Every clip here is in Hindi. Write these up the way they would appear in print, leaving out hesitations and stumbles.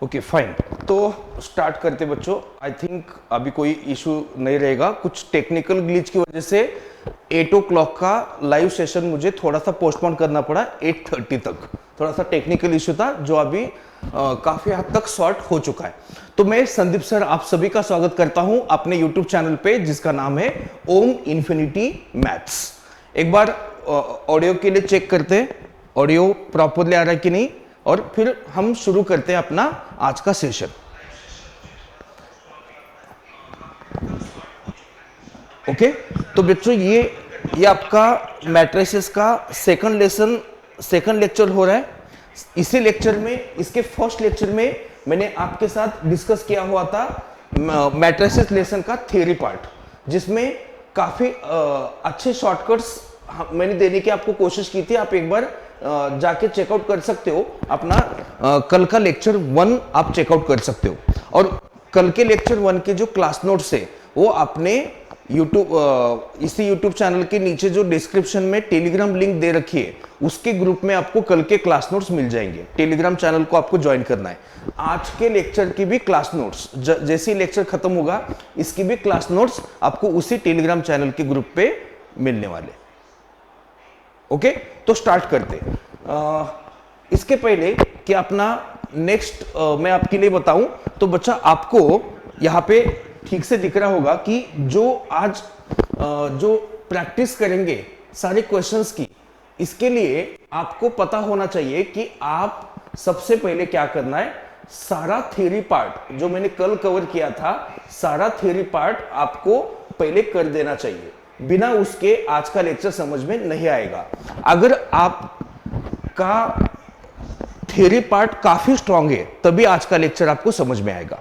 ओके फाइन, तो स्टार्ट करते बच्चों। आई थिंक अभी कोई इशू नहीं रहेगा। कुछ टेक्निकल ग्लिच की वजह से 8 o'clock का लाइव सेशन मुझे थोड़ा सा पोस्टपोन करना पड़ा 8:30 तक। थोड़ा सा टेक्निकल इशू था जो अभी काफी हद तक सॉर्ट हो चुका है। तो मैं संदीप सर आप सभी का स्वागत करता हूं अपने यूट्यूब चैनल पे जिसका नाम है ओम इन्फिनिटी मैथ्स। एक बार ऑडियो के लिए चेक करते हैं ऑडियो प्रॉपरली आ रहा है कि नहीं, और फिर हम शुरू करते हैं अपना आज का सेशन। ओके, तो बच्चों ये आपका मैट्रिसेस का सेकंड लेक्चर हो रहा है। इसी लेक्चर में, इसके फर्स्ट लेक्चर में मैंने आपके साथ डिस्कस किया हुआ था मैट्रिसेस लेसन का थ्योरी पार्ट, जिसमें काफी अच्छे शॉर्टकट्स मैंने देने की आपको कोशिश की थी। आप एक बार जाके चेकआउट कर सकते हो अपना कल का लेक्चर 1 आप चेकआउट कर सकते हो। और कल के लेक्चर 1 के जो क्लास नोट्स है वो आपने इसी यूट्यूब चैनल के नीचे जो डिस्क्रिप्शन में टेलीग्राम लिंक दे रखी है उसके ग्रुप में आपको कल के क्लास नोट्स मिल जाएंगे। टेलीग्राम चैनल को आपको ज्वाइन करना है। आज के लेक्चर की भी क्लास नोट्स जैसे ही लेक्चर खत्म होगा इसकी भी क्लास नोट्स आपको उसी टेलीग्राम चैनल के ग्रुप पे मिलने वाले। ओके, तो स्टार्ट करते। इसके पहले कि अपना नेक्स्ट मैं आपके लिए बताऊं तो बच्चा आपको यहाँ पे ठीक से दिख रहा होगा कि जो आज जो प्रैक्टिस करेंगे सारे क्वेश्चंस की, इसके लिए आपको पता होना चाहिए कि आप सबसे पहले क्या करना है। सारा थ्योरी पार्ट जो मैंने कल कवर किया था, सारा थ्योरी पार्ट आपको पहले कर देना चाहिए। बिना उसके आज का लेक्चर समझ में नहीं आएगा। अगर आपका थ्योरी पार्ट काफी स्ट्रांग है तभी आज का लेक्चर आपको समझ में आएगा,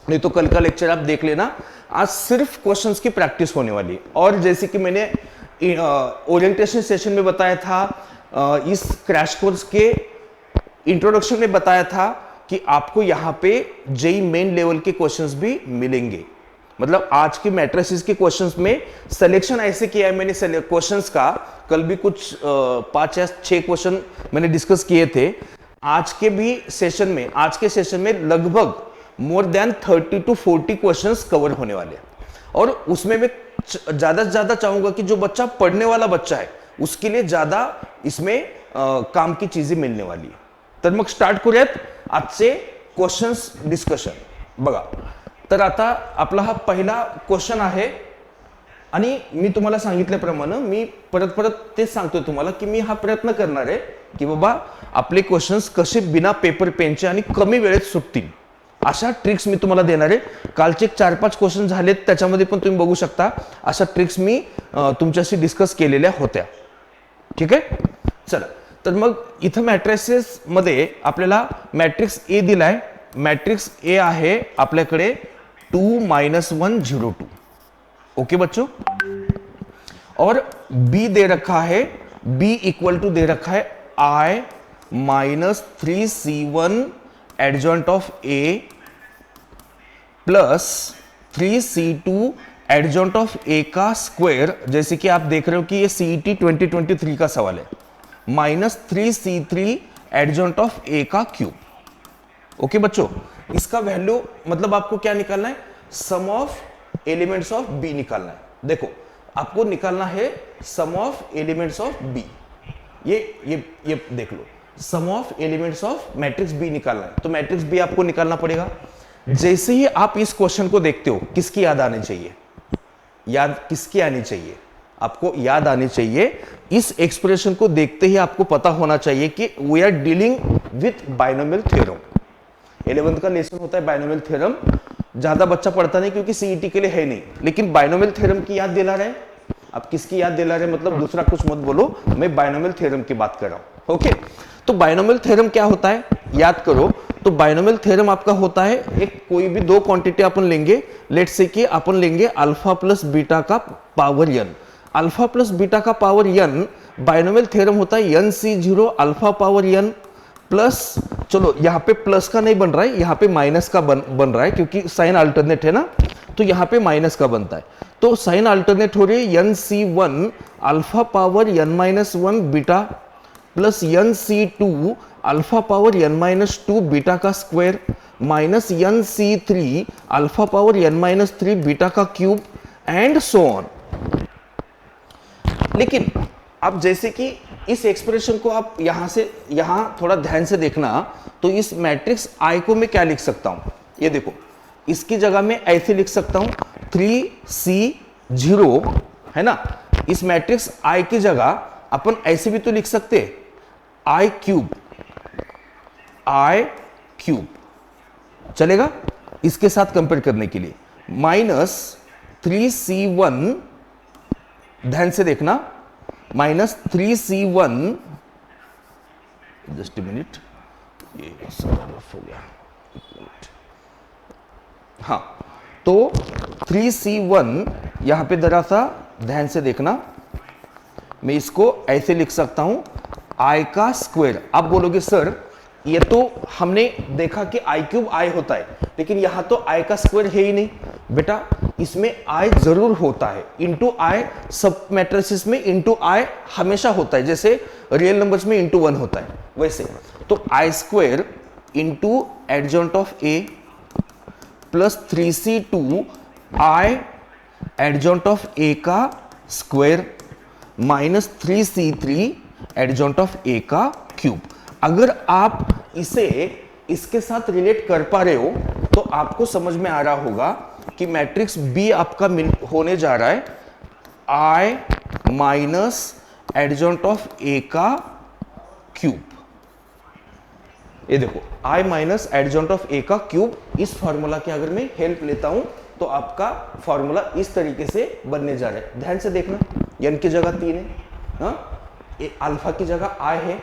नहीं तो कल का लेक्चर आप देख लेना। आज सिर्फ क्वेश्चंस की प्रैक्टिस होने वाली है। और जैसे कि मैंने ओरिएंटेशन सेशन में बताया था, इस क्रैश कोर्स के इंट्रोडक्शन में बताया था कि आपको यहां पे जेई मेन लेवल के क्वेश्चंस भी मिलेंगे। मतलब आज के मैट्रिसेस के क्वेश्चंस में सिलेक्शन ऐसे किया है मैंने क्वेश्चंस का। कल भी कुछ 5 या 6 क्वेश्चन मैंने डिस्कस किए थे। आज के सेशन में लगभग more than 30 to 40 questions cover होने वाले हैं। और उसमें मैं ज्यादा से ज्यादा चाहूंगा कि जो बच्चा पढ़ने वाला बच्चा है उसके लिए ज्यादा इसमें काम की चीजें मिलने वाली है। तर मग स्टार्ट करूयात आजचे क्वेश्चंस डिस्कशन। बघा, तर आता आपला हा पहिला क्वेश्चन आहे आणि मी तुम्हाला सांगितल्याप्रमाणे मी परत तेच सांगतोय तुम्हाला की मी हा प्रयत्न करणार आहे की बाबा आपले क्वेश्चन्स कसे बिना पेपर पेनचे आणि कमी वेळेत सुटतील अशा ट्रिक्स मी तुम्हाला देणार आहे। कालचे 4-5 क्वेश्चन झालेत त्याच्यामध्ये पण तुम्ही बघू शकता अशा ट्रिक्स मी तुमच्याशी डिस्कस केलेल्या होत्या। ठीक आहे, चला तर मग इथं मॅट्रिसेस मध्ये आपल्याला मॅट्रिक्स ए दिलाय। मॅट्रिक्स ए आहे आपल्याकडे 2 - 1 0 2। ओके बच्चों, और बी दे रखा है, बी इक्वल टू दे रखा है I - 3C1 adjoint of A plus 3C2 adjoint of A का स्क्वायर। जैसे कि आप देख रहे हो कि ये CET 2023 का सवाल है, -3C3 एडजॉइंट ऑफ ए का क्यूब। ओके बच्चों, इसका वैल्यू मतलब आपको क्या निकालना है, sum of elements of B निकालना है। देखो आपको निकालना है sum of elements of B. ये देख लो, sum of elements of matrix B निकालना है। तो मैट्रिक्स बी आपको निकालना पड़ेगा। जैसे ही आप इस क्वेश्चन को देखते हो किसकी याद आनी चाहिए, याद किसकी आनी चाहिए, आपको याद आनी चाहिए। इस एक्सप्रेशन को देखते ही आपको पता होना चाहिए कि we are dealing with binomial theorem. 11th का लेसन होता है बाइनोमियल थ्योरम। ज्यादा बच्चा पढ़ता नहीं क्योंकि सीईटी के लिए है नहीं, लेकिन बाइनोमियल थ्योरम की याद दिला रहे हैं। आप किसकी याद दिला रहे हैं, मतलब दूसरा कुछ मत बोलो, मैं बाइनोमियल थ्योरम की बात कर रहा हूं। ओके, तो बाइनोमियल थ्योरम क्या होता है याद करो। तो बाइनोमियल थ्योरम आपका होता है, एक कोई भी दो क्वांटिटी अपन लेंगे, लेट्स से कि अपन लेंगे अल्फा प्लस बीटा का power n। Alpha plus beta का पावर n बाइनोमियल थ्योरम होता है NC0 alpha power n plus, चलो यहाँ पे प्लस का नहीं बन रहा है, यहाँ पे माइनस का बन रहा है क्योंकि साइन अल्टरनेट है ना, तो यहाँ पे माइनस का बनता है। तो साइन अल्टरनेट हो रही है NC1 alpha power n-1 beta plus NC2 alpha power n-2 beta का square minus N C three alpha power N minus three beta का क्यूब एंड सो ऑन। लेकिन अब जैसे कि इस एक्सप्रेशन को आप यहां से यहां थोड़ा ध्यान से देखना, तो इस मैट्रिक्स आई को मैं क्या लिख सकता हूं, ये देखो, इसकी जगह में ऐसे लिख सकता हूं 3C0 है ना। इस मैट्रिक्स आई की जगह अपन ऐसे भी तो लिख सकते आई क्यूब चलेगा इसके साथ कंपेयर करने के लिए। माइनस 3C1, ध्यान से देखना, माइनस 3C1, जस्ट मिनट, ये रफ हो गया, हाँ, तो 3C1 यहां पे जरा सा ध्यान से देखना, मैं इसको ऐसे लिख सकता हूं आई का स्क्वायर। आप बोलोगे सर ये तो हमने देखा कि आई क्यूब आई होता है, लेकिन यहां तो आई का स्क्वायर है ही नहीं बेटा, इसमें आई जरूर होता है, इंटू आई सब मैट्रिसेस में इंटू आई हमेशा होता है, जैसे रियल नंबर्स में इंटू 1 होता है वैसे। तो I square into adjoint of A plus 3C2 I adjoint of A का square minus 3C3 adjoint of A का क्यूब। अगर आप इसे इसके साथ रिलेट कर पा रहे हो तो आपको समझ में आ रहा होगा कि मैट्रिक्स बी आपका होने जा रहा है आई माइनस एडजॉइंट ऑफ ए का क्यूब। ये देखो आई माइनस एडजॉइंट ऑफ ए का क्यूब, इस फॉर्मूला की अगर मैं हेल्प लेता हूं तो आपका फॉर्मूला इस तरीके से बनने जा रहा है। ध्यान से देखना, एन की जगह 3 है, हाँ, अल्फा की जगह आई है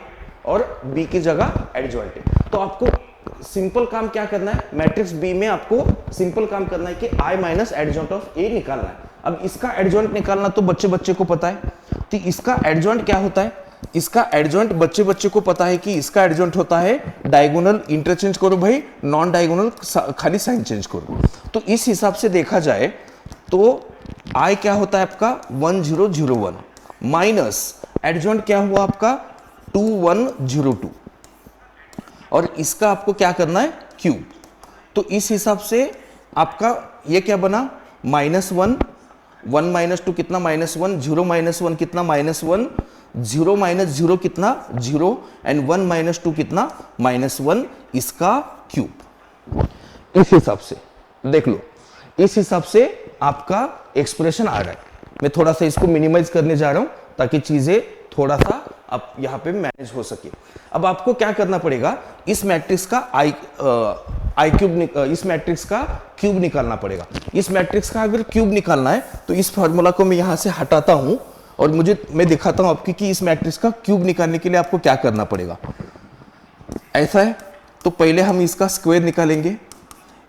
और बी की जगह एडजॉइंट है। तो आपको सिंपल काम क्या करना है, मैट्रिक्स बी में आपको सिंपल काम करना है कि आई माइनस एडजॉइंट ऑफ ए निकालना है। अब इसका एडजॉइंट निकालना तो बच्चे को पता है, तो इसका एडजॉइंट क्या होता है, इसका एडजॉइंट बच्चे को पता है कि इसका एडजॉइंट होता है डायगोनल, इंटरचेंज करो भाई, नॉन डायगोनल खाली साइन चेंज करो। तो इस हिसाब से देखा जाए तो आई क्या होता है आपका 1001 माइनस एडजॉइंट क्या हुआ आपका 2102 और इसका आपको क्या करना है क्यूब। तो इस हिसाब से आपका ये क्या बना -1, 1 - 2 कितना -1, 0 - 1 कितना -1, 0 - 0 कितना 0 एंड 1 - 2 कितना -1, इसका क्यूब। इस हिसाब से देख लो, इस हिसाब से आपका एक्सप्रेशन आ रहा है। मैं थोड़ा सा इसको मिनिमाइज करने जा रहा हूं ताकि चीजें थोड़ा सा अब यहां पे मैनेज हो सके। अब आपको क्या करना पड़ेगा, इस मैट्रिक्स का इस मैट्रिक्स का क्यूब निकालना पड़ेगा। इस मैट्रिक्स का अगर क्यूब निकालना है तो इस फॉर्मूला को मैं यहां से हटाता हूं और मैं दिखाता हूं आपकी कि इस मैट्रिक्स का क्यूब निकालने के लिए आपको क्या करना पड़ेगा। ऐसा है तो पहले हम इसका स्क्वायर निकालेंगे,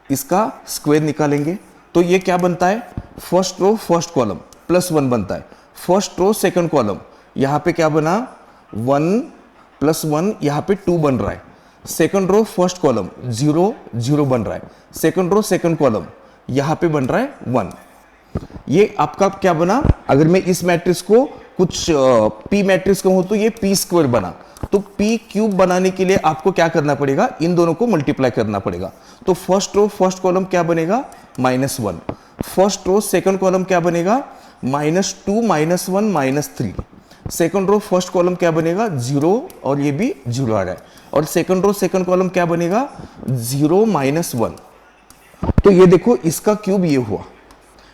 इसका स्क्वायर निकालेंगे तो ये क्या बनता है, फर्स्ट रो फर्स्ट कॉलम +1 बनता है, फर्स्ट रो सेकंड कॉलम, यहां पे क्या बना 1 + 1, यहां पे 2 बन रहा है, सेकंड रो फर्स्ट कॉलम 0 0 बन रहा है, सेकंड रो सेकंड कॉलम यहां पे बन रहा है 1। ये आपका क्या बना, अगर मैं इस मैट्रिक्स को कुछ पी मैट्रिक्स कहूं तो ये पी स्क्वायर बना। तो पी क्यूब बनाने के लिए आपको क्या करना पड़ेगा, इन दोनों को मल्टीप्लाई करना पड़ेगा। तो फर्स्ट रो फर्स्ट कॉलम क्या बनेगा -1, फर्स्ट रो सेकंड कॉलम क्या बनेगा -2 -1 -3, सेकंड रो फर्स्ट कॉलम क्या बनेगा 0 और ये भी 0 आ रहा है, और सेकंड रो सेकंड कॉलम क्या बनेगा 0 -1। तो ये देखो इसका क्यूब ये हुआ,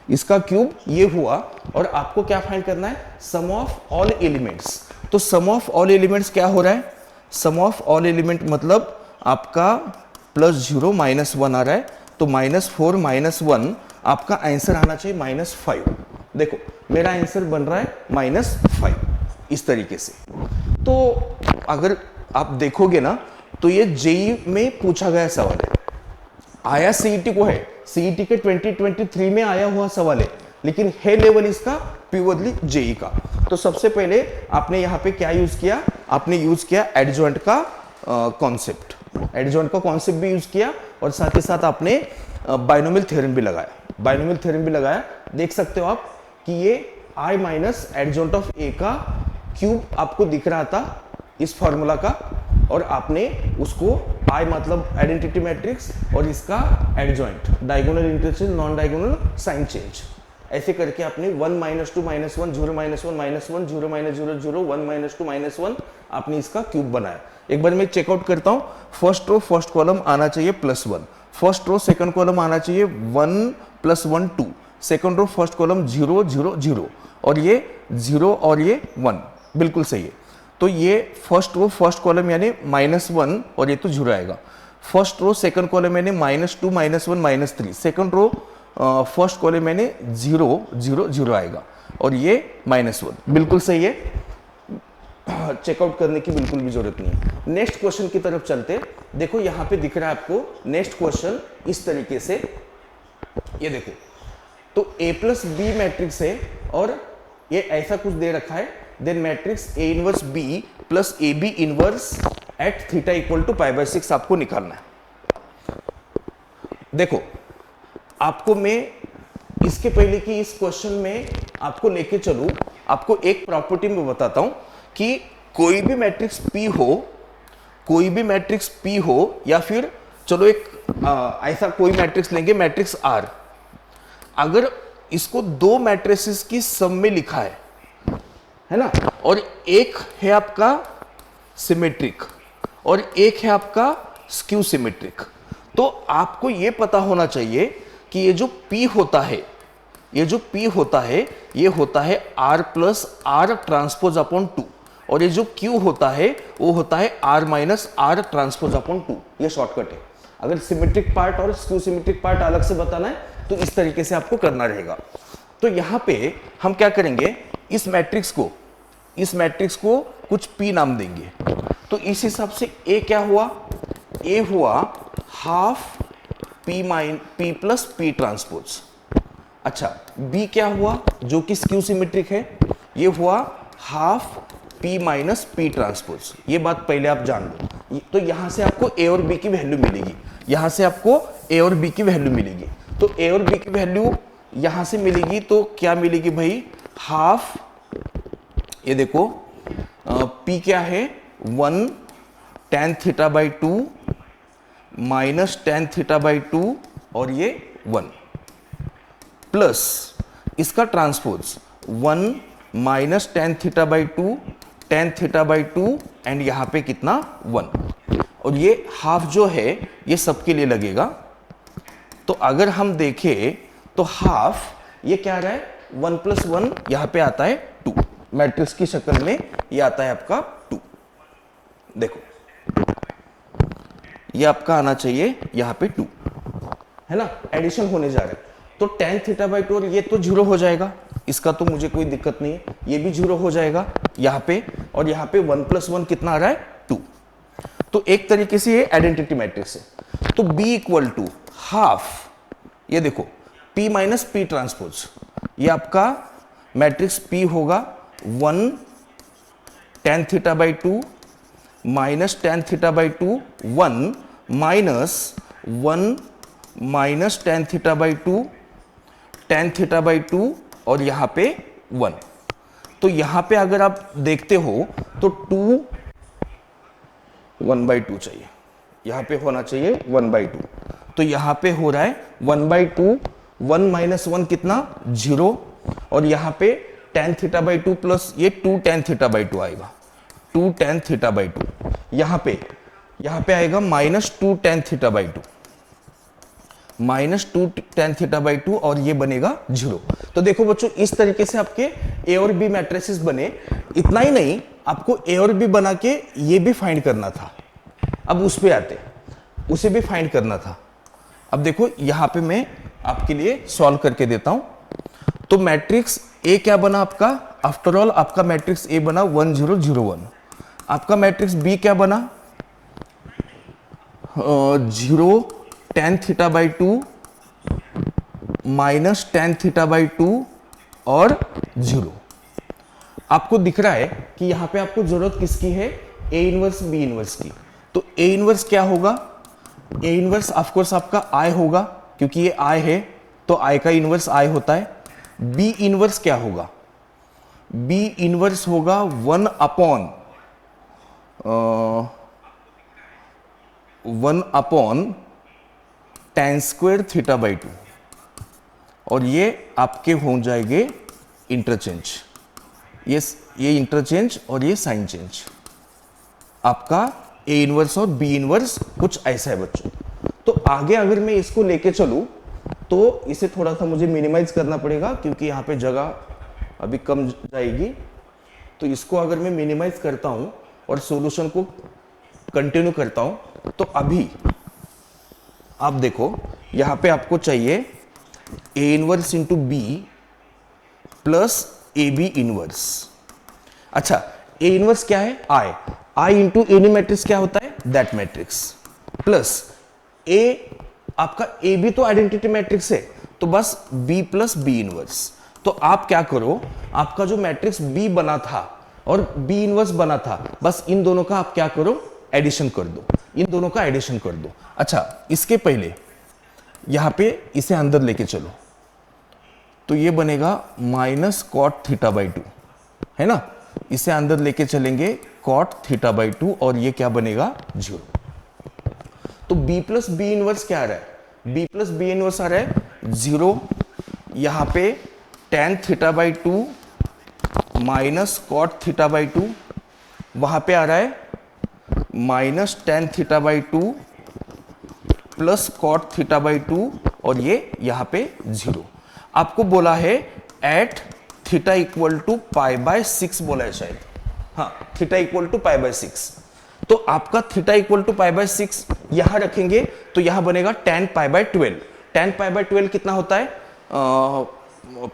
इसका क्यूब ये हुआ, और आपको क्या फाइंड करना है, सम ऑफ ऑल एलिमेंट्स। तो सम ऑफ ऑल एलिमेंट्स क्या हो रहा है, सम ऑफ ऑल एलिमेंट मतलब आपका +0 -1 आ रहा है, तो -4 -1 आपका आंसर आना चाहिए -5। देखो मेरा आंसर बन रहा है -5 इस तरीके से। तो अगर आप देखोगे ना तो ये जेई में पूछा गया सवाल है, आया सीईटी को है, सीईटी के 2023 में आया हुआ सवाल है, लेकिन है लेवल इसका प्योरली जेई का। तो सबसे पहले आपने यहाँ पे क्या यूज किया, आपने यूज किया एडजॉइंट का कॉन्सेप्ट, एडजॉइंट का कॉन्सेप्ट भी यूज किया, और साथ ही साथ आपने बाइनोमियल थ्योरम भी लगाया, बाइनोमियल थ्योरम भी लगाया। देख सकते हो आप कि ये आई माइनस एडजॉइंट ऑफ ए का क्यूब आपको दिख रहा था इस फॉर्मूला का, और आपने उसको आई मतलब आइडेंटिटी मैट्रिक्स और इसका adjoint, diagonal interchange, non diagonal sign change. ऐसे करके आपने 1 -2 -1 0 -1 -1 0 -0 0 1 -2 -1 आपने इसका क्यूब बनाया। एक बार मैं चेकआउट करता हूं, फर्स्ट रो फर्स्ट कॉलम आना चाहिए +1, फर्स्ट रो सेकंड कॉलम आना चाहिए 1 + 1 2, सेकंड रो फर्स्ट कॉलम 0 0 0 और ये 0 और ये 1, बिल्कुल सही है। तो ये फर्स्ट रो फर्स्ट कॉलम यानी -1 और ये तो 0 आएगा। फर्स्ट रो सेकंड कॉलम यानी -2 -1 -3, सेकंड रो फर्स्ट कॉलम यानी 0 0 0 आएगा और ये -1, बिल्कुल सही है। चेकआउट करने की बिल्कुल भी जरूरत नहीं है। नेक्स्ट क्वेश्चन की तरफ चलते। देखो यहां पे दिख रहा है आपको नेक्स्ट क्वेश्चन इस तरीके से, ये देखो, तो A + B मैट्रिक्स है और ये ऐसा कुछ दे रखा है, then matrix A inverse B + AB inverse at theta equal to π/6 आपको निकालना है। देखो आपको मैं इसके पहले कि इस क्वेश्चन में आपको लेके चलूं, आपको एक प्रॉपर्टी में बताता हूं कि कोई भी मैट्रिक्स P हो, कोई भी मैट्रिक्स P हो या फिर चलो एक ऐसा कोई मैट्रिक्स लेंगे, मैट्रिक्स R, अगर इसको दो मैट्रिसेस की सम में लिखा है ना, और एक है आपका सिमेट्रिक और एक है आपका स्क्यू सिमेट्रिक, तो आपको यह पता होना चाहिए कि ये जो P होता है, ये जो P होता है ये होता है R + R ट्रांसपोज अपॉन 2 और ये जो Q होता है वो होता है R - R ट्रांसपोज अपॉन 2। ये शॉर्टकट है। अगर सिमेट्रिक पार्ट और स्क्यू सिमेट्रिक पार्ट अलग से बताना है तो इस तरीके से आपको करना रहेगा। तो यहां पे हम क्या करेंगे, इस मैट्रिक्स को कुछ P नाम देंगे। तो इस हिसाब से A क्या हुआ, A हुआ हाफ P + P ट्रांसपोज। अच्छा, B क्या हुआ जो कि स्क्यू सिमेट्रिक है, ये हुआ हाफ P - P ट्रांसपोज। ये बात पहले आप जान लो। तो यहां से आपको A और B की वैल्यू मिलेगी, यहां से आपको A और B की वैल्यू मिलेगी। तो A और B की वैल्यू यहां से मिलेगी तो क्या मिलेगी भाई, हाफ, ये देखो P क्या है 1 tan θ/2 - tan θ/2 और ये 1 प्लस इसका ट्रांसपोज 1 - tan θ/2 tan θ/2 एंड यहां पे कितना 1, और ये हाफ जो है ये सबके लिए लगेगा। तो अगर हम देखें तो हाफ ये क्या आ रहा है 1 + 1 यहां पे आता है 2, मैट्रिक्स की शक्ल में ये आता है आपका 2। देखो ये आपका आना चाहिए यहां पे 2 है ना, एडिशन होने जा रहा है। तो tan θ/2 और ये तो 0 हो जाएगा, इसका तो मुझे कोई दिक्कत नहीं है, ये भी 0 हो जाएगा यहां पे, और यहां पे 1 + 1 कितना आ रहा है 2। तो एक तरीके से ये आइडेंटिटी मैट्रिक्स है। तो B = हाफ, ये देखो P - P ट्रांसपोज, ये आपका मैट्रिक्स P होगा 1 tan θ/2 - tan θ/2 1 - tan θ/2 tan θ/2 और यहां पे 1। तो यहां पे अगर आप देखते हो तो 2 1/2 चाहिए, यहां पे होना चाहिए 1/2। तो यहां पे हो रहा है 1/2, 1 - 1 कितना 0, और यहां पे tan θ/2 प्लस ये 2 tan θ/2 आएगा, 2 tan θ/2, यहां पे आएगा -2 tan θ/2, -2 tan θ/2 और ये बनेगा 0। तो देखो बच्चों इस तरीके से आपके A और B मैट्रिसेस बने। इतना ही नहीं, आपको A और B बना के ये भी फाइंड करना था। अब उस पे आते, उसे भी फाइंड करना था। अब देखो यहां पे मैं आपके लिए सॉल्व करके देता हूं। तो मैट्रिक्स A क्या बना आपका, आफ्टर ऑल आपका मैट्रिक्स A बना 1 0 0 1। आपका मैट्रिक्स B क्या बना 0 tan θ/2 - tan θ/2 और 0। आपको दिख रहा है कि यहां पे आपको जरूरत किसकी है, A इनवर्स B इनवर्स की। तो A इनवर्स क्या होगा, A इनवर्स ऑफ कोर्स आपका I होगा, क्योंकि ये I है तो I का इनवर्स I होता है। B इनवर्स क्या होगा, B इनवर्स होगा 1 अपॉन 1/tan² θ/2 और ये आपके हो जाएंगे इंटरचेंज, ये इंटरचेंज और ये साइन चेंज आपका ए इनवर्स और बी इनवर्स कुछ ऐसा है बच्चों। तो आगे अगर मैं इसको लेके चलूं तो इसे थोड़ा सा मुझे मिनिमाइज करना पड़ेगा क्योंकि यहाँ पे जगह अभी कम जाएगी। तो इसको अगर मैं मिनिमाइज करता हूँ और सॉल्यूशन को कंटिन्यू करता हूँ तो अभी आप देखो यहाँ पे आपको चाहिए A inverse into B plus A B inverse. अच्छा, ए इनवर्स क्या है? आई इंटू एनी मैट्रिक्स क्या होता है? दैट मैट्रिक्स प्लस ए, आपका ए बी तो आइडेंटिटी मैट्रिक्स है तो बस बी प्लस बी इनवर्स। तो आप क्या करो, आपका जो मैट्रिक्स बी बना था और बी इनवर्स बना था, बस इन दोनों का आप क्या करो, एडिशन कर दो, इन दोनों का एडिशन कर दो। अच्छा, इसके पहले यहां पे इसे अंदर लेके चलो तो ये बनेगा माइनस कॉट θ/2 है ना, इसे अंदर लेके चलेंगे कॉट θ/2 और ये क्या बनेगा 0। तो b प्लस बी इनवर्स क्या आ रहा है? b प्लस बी इनवर्स आ रहा है 0, यहां पे tan θ/2 माइनस कॉट θ/2, वहां पे आ रहा है माइनस tan θ/2 प्लस कॉट θ/2 और ये यहां पे 0। आपको बोला है एट थीटा इक्वल टू π/6 बोला है शायद, हाँ थीटा इक्वल टू π/6। तो आपका थीटा इक्वल टू π/6 यहां रखेंगे तो यहां बनेगा tan π/12। tan π/12 कितना होता है?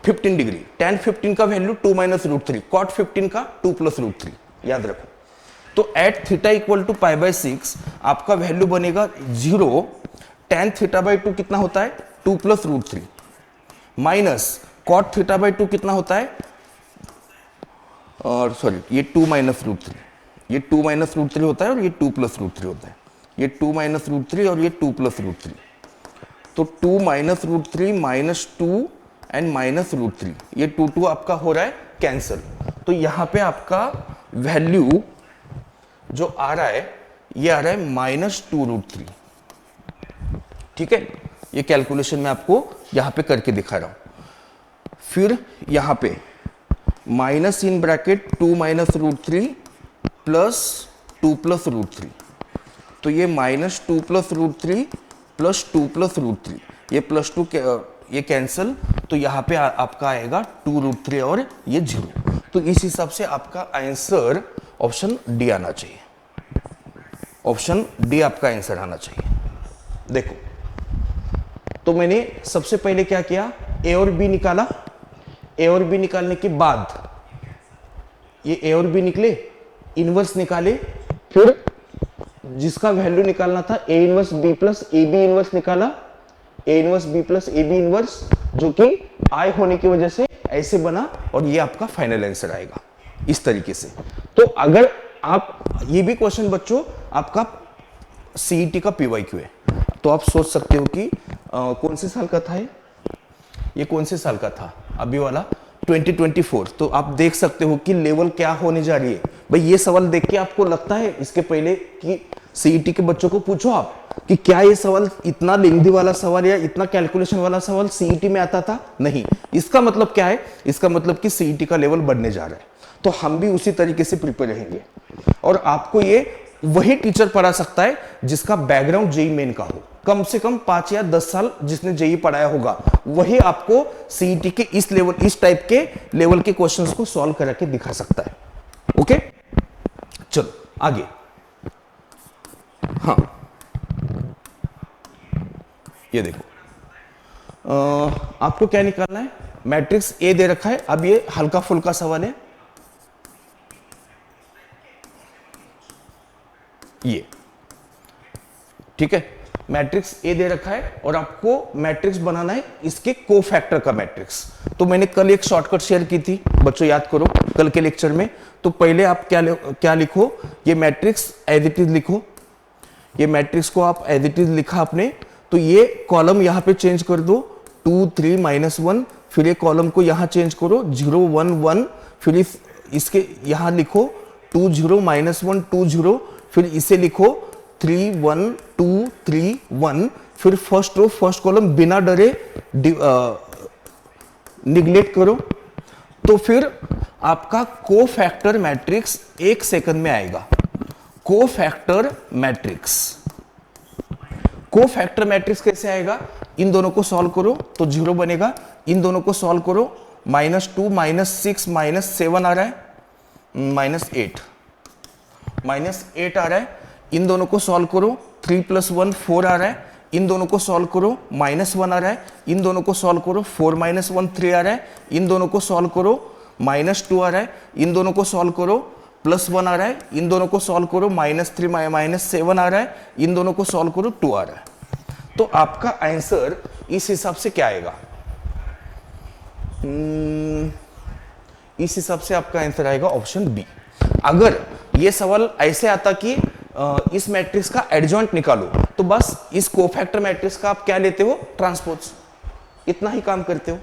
15 डिग्री। tan 15 का वैल्यू 2 - √3, cot 15 का 2 + √3, याद रखो। तो एट थीटा इक्वल टू π/6 आपका वैल्यू बनेगा 0। tan θ/2 कितना होता है? 2 + √3 माइनस cot θ/2 कितना होता है? और सॉरी, ये 2 - √3, ये 2 - √3 होता है और ये 2 + √3 होता है, ये 2 - √3 और ये 2 + √3। तो 2 - √3 माइनस 2 एंड माइनस √3, ये 2 आपका हो रहा है कैंसिल। तो यहां पे आपका वैल्यू जो आ रहा है ये आ रहा है -2√3। ठीक है, ये कैलकुलेशन मैं आपको यहां पे करके दिखा रहा हूं। फिर यहां पे माइनस इन ब्रैकेट 2 - √3 प्लस 2 + √3, तो ये -2 + √3 प्लस 2 + √3, ये +2 ये कैंसिल, तो यहां पे आपका आएगा 2√3 और ये 0। तो इस हिसाब से आपका आंसर ऑप्शन डी आना चाहिए, ऑप्शन डी आपका आंसर आना चाहिए। देखो, तो मैंने सबसे पहले क्या किया, ए और बी निकाला, ए और बी निकालने के बाद ये ए और बी निकले, इनवर्स निकाले, फिर जिसका वैल्यू निकालना था A inverse B plus A B inverse निकाला, A inverse B plus A B inverse, जो कि आई होने की वजह से ऐसे बना और ये आपका फाइनल आंसर आएगा इस तरीके से। तो अगर आप, ये भी क्वेश्चन बच्चों आपका सीईटी का पीवाईक्यू है, तो आप सोच सकते हो कि कौन से साल का था ये कौन से साल का था? अभी वाला 2024। तो आप देख सकते हो कि लेवल क्या होने जा रही है। भाई ये सवाल देख के आपको लगता है इसके पहले कि सीईटी के बच्चों को पूछो आप कि क्या ये सवाल, इतना लेंथी वाला सवाल या इतना कैलकुलेशन वाला सवाल सीईटी में आता था? नहीं। इसका मतलब क्या है? इसका मतलब कि सीईटी का लेवल बढ़ने जा रहा है, तो हम भी उसी तरीके से प्रिपेयर रहेंगे और आपको ये वही टीचर पढ़ा सकता है जिसका बैकग्राउंड जेईई मेन का हो, कम से कम 5 या 10 साल जिसने जेईई पढ़ाया होगा, वही आपको सीईटी के इस लेवल, इस टाइप के लेवल के क्वेश्चंस को सॉल्व करके दिखा सकता है। ओके, चलो आगे। हाँ, ये देखो, आपको क्या निकालना है? मैट्रिक्स ए दे रखा है। अब ये हल्का फुल्का सवाल है, ये ठीक है, मैट्रिक्स ए दे रखा है और आपको मैट्रिक्स बनाना है इसके कोफैक्टर का मैट्रिक्स। तो मैंने कल एक शॉर्टकट शेयर की थी बच्चों, याद करो कल के लेक्चर में। तो पहले आप क्या लिखो, ये मैट्रिक्स एज इट इज लिखो, ये मैट्रिक्स को आप एज इट इज लिखा आपने, तो ये कॉलम यहां पे चेंज कर दो 2 3 -1, फिर ये कॉलम को यहां चेंज करो 0 1 1, फिर इसके यहां लिखो 2 0 -1 2 0, फिर इसे लिखो 3 1 2 3 1, फिर फर्स्ट रो फर्स्ट कॉलम बिना डरे निगलेक्ट करो, तो फिर आपका कोफैक्टर मैट्रिक्स 1 सेकंड में आएगा। कोफैक्टर मैट्रिक्स, कोफैक्टर मैट्रिक्स कैसे आएगा? इन दोनों को सॉल्व करो तो 0 बनेगा, इन दोनों को सॉल्व करो, -2 -6 -7 आ रहा है, -8 आ रहा है, इन दोनों को सॉल्व करो, 3 + 1 4 आ रहा है, इन दोनों को सॉल्व करो, -1 आ रहा है, इन दोनों को सॉल्व करो, 4 - 1 3 आ रहा है, इन दोनों को सॉल्व करो, -2 आ रहा है, इन दोनों को सॉल्व करो, +1 आ रहा है, इन दोनों को सॉल्व करो, -3 -7 आ रहा है, इन दोनों को सॉल्व करो, 2 आ रहा है। तो आपका आंसर इस हिसाब से क्या आएगा? इस हिसाब से आपका आंसर आएगा ऑप्शन बी। अगर ये सवाल ऐसे आता कि इस मैट्रिक्स का एडजॉइंट निकालो, तो बस इस कोफैक्टर मैट्रिक्स का आप क्या लेते हो? ट्रांसपोज। इतना ही काम करते हो।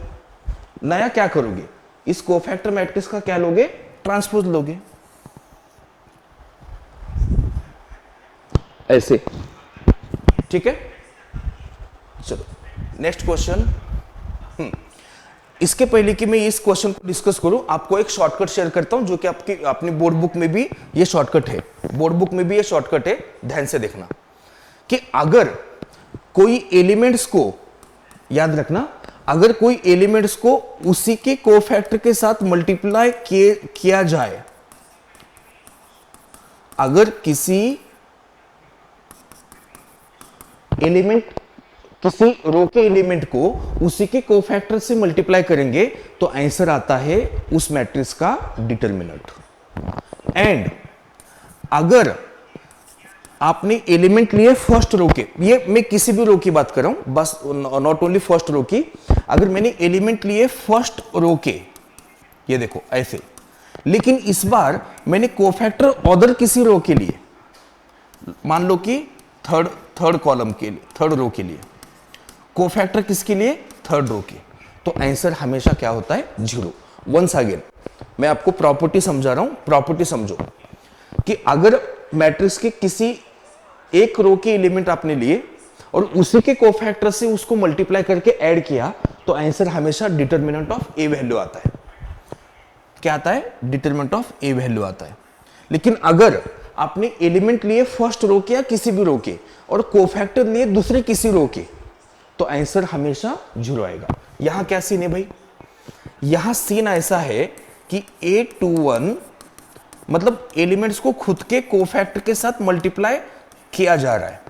नया क्या करोगे? इस कोफैक्टर मैट्रिक्स का क्या लोगे? ट्रांसपोज लोगे, ऐसे। ठीक है, चलो नेक्स्ट क्वेश्चन। इसके पहले कि मैं इस क्वेश्चन को डिस्कस करूं, आपको एक शॉर्टकट शेयर करता हूं, जो कि आपकी अपनी बोर्ड बुक में भी ये शॉर्टकट है, बोर्ड बुक में भी ये शॉर्टकट है। ध्यान से देखना कि अगर कोई एलिमेंट्स को, याद रखना, अगर कोई एलिमेंट्स को उसी के कोफैक्टर के साथ मल्टीप्लाई किया जाए, अगर किसी एलिमेंट, किसी रो के एलिमेंट को उसी के कोफैक्टर से मल्टीप्लाई करेंगे, तो आंसर आता है उस मैट्रिक्स का डिटरमिनेंट। एंड अगर आपने एलिमेंट लिए फर्स्ट रो के, ये मैं किसी भी रो की बात कर रहा हूं, बस नॉट ओनली फर्स्ट रो की, अगर मैंने एलिमेंट लिए फर्स्ट रो के, ये देखो ऐसे, लेकिन इस बार मैंने कोफैक्टर अदर किसी रो के लिए, मान लो कि थर्ड कॉलम के लिए, थर्ड रो के लिए, कोफैक्टर किसके लिए? थर्ड रो के, तो आंसर हमेशा क्या होता है? 0। वंस अगेन मैं आपको प्रॉपर्टी समझा रहा हूं, प्रॉपर्टी समझो कि अगर मैट्रिक्स के किसी एक रो के एलिमेंट आपने लिए और उसी के कोफैक्टर से उसको मल्टीप्लाई करके ऐड किया, तो आंसर हमेशा डिटरमिनेंट ऑफ ए वैल्यू आता है। क्या आता है? डिटरमिनेंट ऑफ ए वैल्यू आता है। लेकिन अगर आपने एलिमेंट लिए फर्स्ट रो के या किसी भी रो के और कोफैक्टर लिए दूसरे किसी रो के, तो आंसर हमेशा 0 आएगा। यहां क्या सीन है भाई? यहां सीन ऐसा है कि A21 मतलब एलिमेंट्स को खुद के कोफैक्टर के साथ मल्टीप्लाई किया जा रहा है।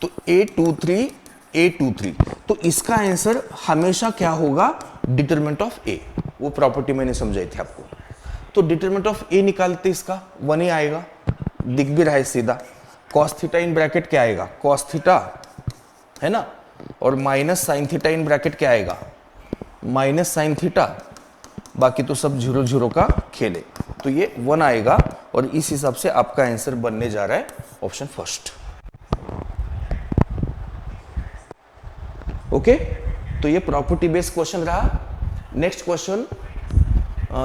तो A23, तो इसका आंसर हमेशा क्या होगा? डिटरमिनेंट ऑफ ए। वो प्रॉपर्टी मैंने समझाई थी आपको। तो डिटरमिनेंट ऑफ ए निकालते इसका 1 ही आएगा, दिख भी रहा है सीधा। कॉस थीटा इन ब्रैकेट क्या आएगा? कॉस थीटा है ना, और minus sine theta in bracket क्या आएगा? Minus sine theta. बाकी तो सब 0 0 का खेल है, तो ये 1 आएगा, और इस हिसाब से आपका आंसर बनने जा रहा है ऑप्शन फर्स्ट। ओके, तो ये प्रॉपर्टी बेस्ड क्वेश्चन रहा। नेक्स्ट क्वेश्चन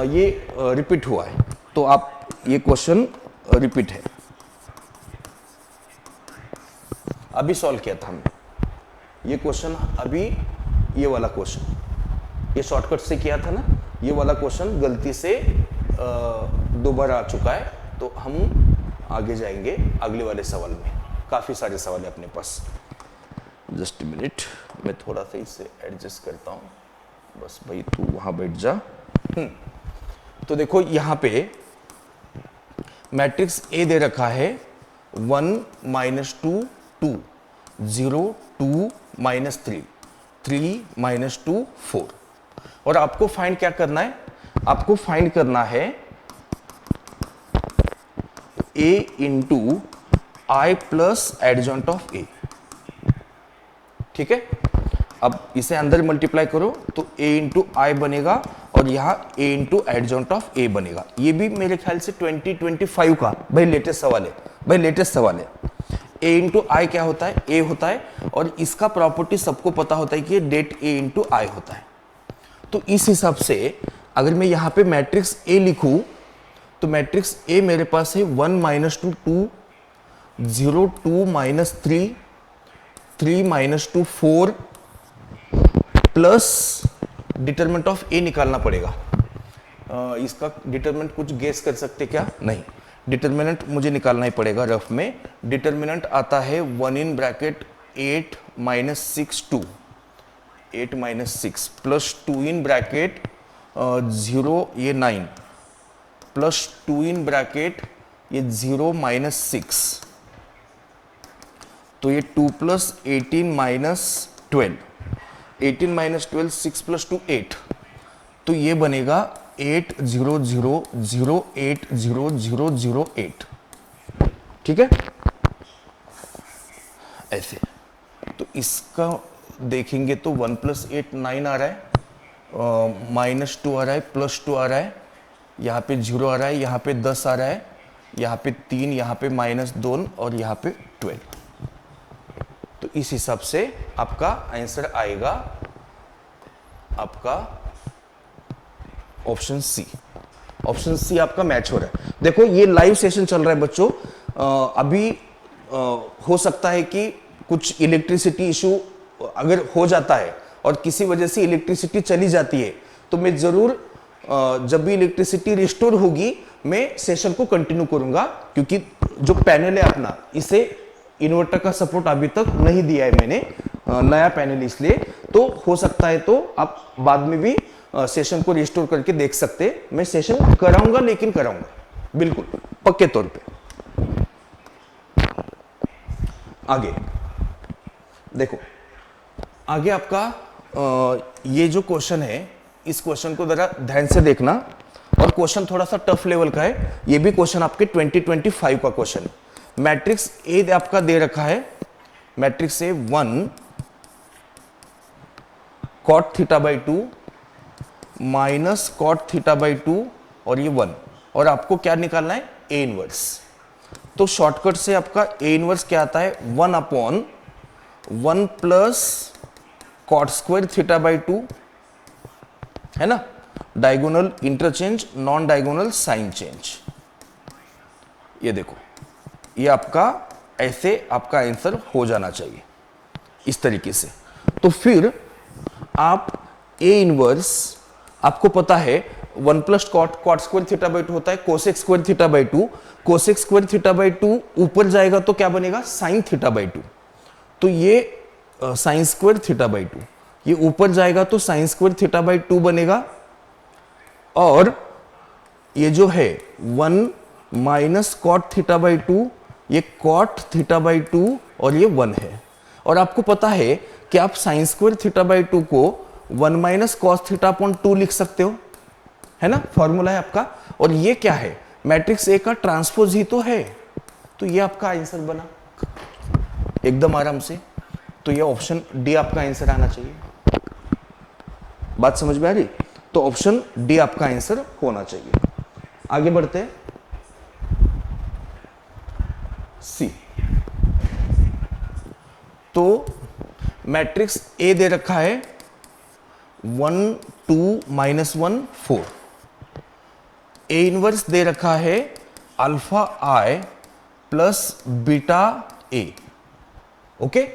ये रिपीट हुआ है, तो आप ये क्वेश्चन रिपीट है, अभी सॉल्व किया था हमने ये क्वेश्चन, अभी ये वाला क्वेश्चन, ये शॉर्टकट से किया था ना, ये वाला क्वेश्चन गलती से दोबारा आ चुका है, तो हम आगे जाएंगे अगले वाले सवाल में। काफी सारे सवाल है अपने पास। जस्ट मिनट, मैं थोड़ा सा इसे एडजस्ट करता हूँ, बस भाई तू वहां बैठ जा। तो देखो यहां पे मैट्रिक्स ए दे रखा है 1 -2 2 0 2 -3 3 -2 4, और आपको फाइंड क्या करना है? आपको फाइंड करना है a into I plus adjoint of A. ठीक है, अब इसे अंदर मल्टीप्लाई करो तो a इंटू आई बनेगा, और यहां a into adjoint of a बनेगा। ये भी मेरे ख्याल से 2025 का भाई लेटेस्ट सवाल है, भाई लेटेस्ट सवाल है। a इंटू आई क्या होता है? a होता है, और इसका प्रॉपर्टी सबको पता होता है कि डेट a इंटू आई होता है। तो इस हिसाब से अगर मैं यहां पे मैट्रिक्स a लिखूं, तो मैट्रिक्स a मेरे पास है 1 -2 2 0 2 minus 3, 3 minus 2 4 plus determinant of A निकालना पड़ेगा। इसका डिटरमिनेंट कुछ गेस कर सकते क्या? नहीं, डिटरमिनेंट मुझे निकालना ही पड़ेगा रफ में। डिटरमिनेंट आता है 1 in bracket 8 minus 6 2, 8 minus 6 plus 2 in bracket 0 ये 9 प्लस 2 इन ब्रैकेट ये 0 माइनस 6, तो ये 2 प्लस 18 माइनस 12, 18 माइनस 12 6 प्लस 2 8, तो ये बनेगा 8 0 0 0 8 0 0 0 8। ठीक है, ऐसे। तो इसका देखेंगे तो 1 प्लस 8 9 आ रहा है, माइनस 2 आ रहा है, प्लस 2 आ रहा है, यहाँ पे 0 आ रहा है, यहाँ पे 10 आ रहा है, यहाँ पे 3, यहाँ पे माइनस 2 और यहाँ पे 12। तो इस हिसाब से आपका आंसर आएगा आपका ऑप्शन सी। ऑप्शन सी आपका मैच हो रहा है। देखो ये लाइव सेशन चल रहा है बच्चों, अभी हो सकता है कि कुछ इलेक्ट्रिसिटी इशू अगर हो जाता है और किसी वजह से इलेक्ट्रिसिटी चली जाती है, तो मैं जरूर जब भी इलेक्ट्रिसिटी रिस्टोर होगी मैं सेशन को कंटिन्यू करूंगा, क्योंकि जो पैनल है अपना इसे इन्वर्टर का सपोर्ट अभी तक नहीं दिया है मैंने, नया पैनल इसलिए। तो हो सकता है तो आप बाद में भी सेशन को रिस्टोर करके देख सकते। मैं सेशन कराऊंगा, लेकिन कराऊंगा बिल्कुल पक्के तौर पे। आगे देखो, आगे आपका ये जो क्वेश्चन है, इस क्वेश्चन को जरा ध्यान से देखना, और क्वेश्चन थोड़ा सा टफ लेवल का है। ये भी क्वेश्चन आपके 2025 का क्वेश्चन है। मैट्रिक्स ए आपका दे रखा है, matrix A 1 cot theta by 2 minus cot theta by 2 और ये 1, और आपको क्या निकालना है? A inverse. तो शॉर्टकट से आपका ए इनवर्स क्या आता है? 1 upon 1 plus cot square theta by 2, है ना, diagonal interchange, non diagonal sign change. ये देखो, ये आपका ऐसे आपका आंसर हो जाना चाहिए इस तरीके से। तो फिर आप ए इनवर्स, आपको पता है 1 plus cot square theta by 2 होता है cosec square theta by 2, cosec square theta by 2 ऊपर जाएगा तो क्या बनेगा? Sine theta by 2। तो ये साइन स्क्वायर थीटा बाई 2, ये ऊपर जाएगा तो साइन स्क्वायर थीटा बाई 2 बनेगा, और ये जो है 1 माइनस कॉट थीटा बाई 2, ये कॉट थीटा बाई 2 और ये 1 है। और आपको पता है कि आप साइन स्क्वायर थीटा बाई 2 को 1 माइनस कॉस थीटा अपॉन 2 लिख सकते हो, है ना, फॉर्मूला है आपका। और ये क्या है? मैट्रिक्स ए का ट्रांसपोज ही तो है। तो ये आपका आंसर बना एकदम आराम से। तो ये ऑप्शन डी आपका आंसर आना चाहिए। बात समझ में आ रही? तो ऑप्शन डी आपका आंसर होना चाहिए। आगे बढ़ते हैं, सी। तो मैट्रिक्स ए दे रखा है 1 2 माइनस 1 4, ए इनवर्स दे रखा है alpha I plus beta A. Okay,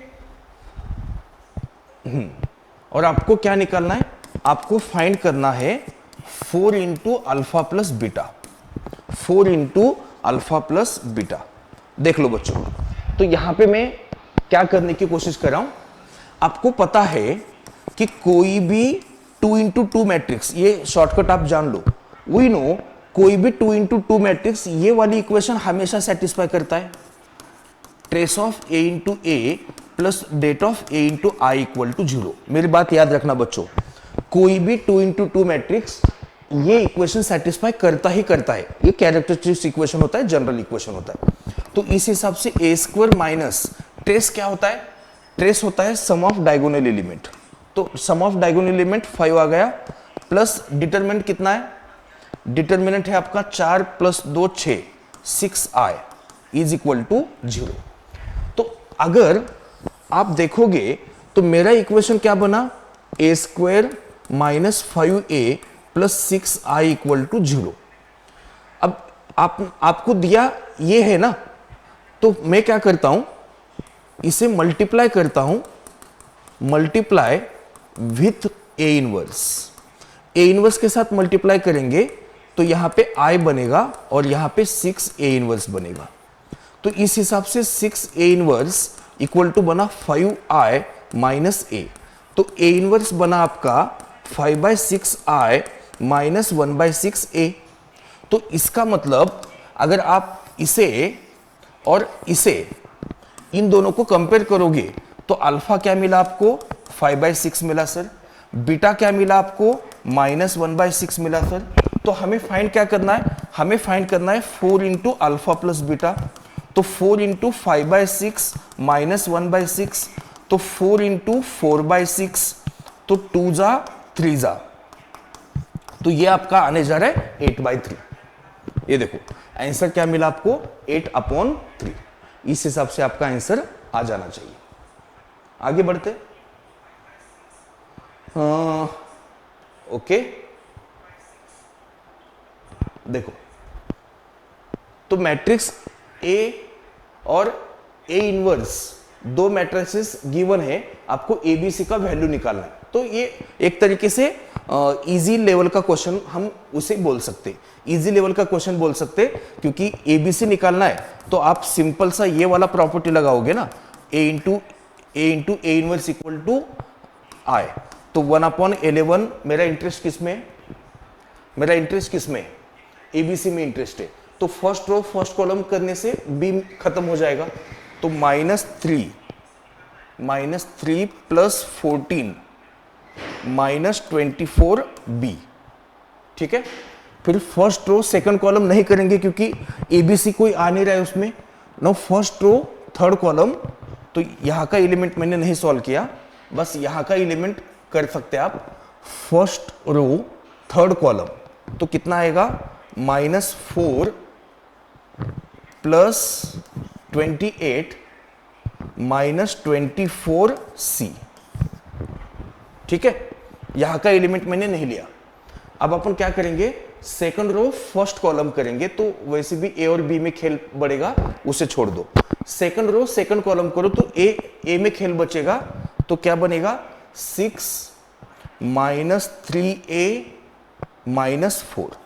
और आपको क्या निकालना है? आपको फाइंड करना है 4 into alpha plus beta, 4 into alpha plus beta. देख लो बच्चों, तो यहां पे मैं क्या करने की कोशिश कर रहा हूं, आपको पता है कि कोई भी 2 इंटू 2 मैट्रिक्स, ये शॉर्टकट आप जान लो, वी नो कोई भी 2 इंटू 2 मैट्रिक्स ये वाली इक्वेशन हमेशा सेटिस्फाई करता है, trace of A into A plus det of A into I equal to 0। मेरी बात याद रखना बच्चों, कोई भी 2 इंटू 2 मैट्रिक्स ये इक्वेशन सेटिस्फाई करता ही करता है। ये कैरेक्टरिस्टिक इक्वेशन होता है, जनरल इक्वेशन होता है। तो इस हिसाब से ए स्क्वायर माइनस ट्रेस क्या होता है? ट्रेस होता है सम ऑफ डायगोनल एलिमेंट। तो सम ऑफ डायगोनल एलिमेंट 5 आ गया, प्लस डिटरमिनेंट कितना है? डिटरमिनेंट है आपका 4 plus 2 6, 6i is equal to 0। तो अगर आप देखोगे तो मेरा इक्वेशन क्या बना? A square minus 5a plus 6i equal to 0। अब आपको दिया ये है ना, तो मैं क्या करता हूं, इसे मल्टीप्लाई करता हूं, multiply with A inverse. A inverse के साथ मल्टीप्लाई करेंगे तो यहां पे आई बनेगा और यहां पे 6 ए इनवर्स बनेगा। तो इस हिसाब से 6 ए इनवर्स इक्वल टू बना 5i माइनस ए। तो ए इनवर्स बना आपका 5/6i माइनस 1/6a। तो इसका मतलब अगर आप इसे और इसे इन दोनों को कंपेयर करोगे तो अल्फा क्या मिला आपको, 5/6 मिला सर। बीटा क्या मिला आपको, -1/6 मिला सर। तो हमें फाइंड क्या करना है, हमें फाइंड करना है 4 इंटू अल्फा प्लस बीटा। तो 4 इंटू 5/6 माइनस 1/6, तो 4 इंटू 4/6, तो 2 जा 3 जा, तो ये आपका आने जा रहा है 8/3। ये देखो आंसर क्या मिला आपको, 8/3। इस हिसाब से आपका आंसर आ जाना चाहिए। आगे बढ़ते, ओके। देखो तो मैट्रिक्स ए और ए इनवर्स दो मैट्रिसेस गिवन है, आपको एबीसी का वैल्यू निकालना है। तो ये एक तरीके से इजी लेवल का क्वेश्चन हम उसे बोल सकते, इजी लेवल का क्वेश्चन बोल सकते, क्योंकि एबीसी निकालना है तो आप सिंपल सा ये वाला प्रॉपर्टी लगाओगे ना, A into A inverse equal to I. तो 1/11। मेरा इंटरेस्ट किस में, मेरा इंटरेस्ट किस में, एबीसी में इंटरेस्ट है। तो फर्स्ट रो फर्स्ट कॉलम करने से बी खत्म हो जाएगा। तो -3 प्लस 14 -24 बी, ठीक है। फिर फर्स्ट रो सेकंड कॉलम नहीं करेंगे क्योंकि एबीसी कोई आ नहीं रहा है उसमें। No first row third column, तो यहां का एलिमेंट मैंने नहीं सॉल्व किया, बस यहां का एलिमेंट कर सकते आप। फर्स्ट रो थर्ड कॉलम, तो कितना आएगा, -4 प्लस 28 -24 सी, ठीक है। यहां का एलिमेंट मैंने नहीं लिया। अब अपन क्या करेंगे, सेकंड रो फर्स्ट कॉलम करेंगे, तो वैसे भी ए और बी में खेल बढ़ेगा, उसे छोड़ दो। सेकंड रो सेकंड कॉलम करो तो ए में खेल बचेगा, तो क्या बनेगा, 6 -3a -4।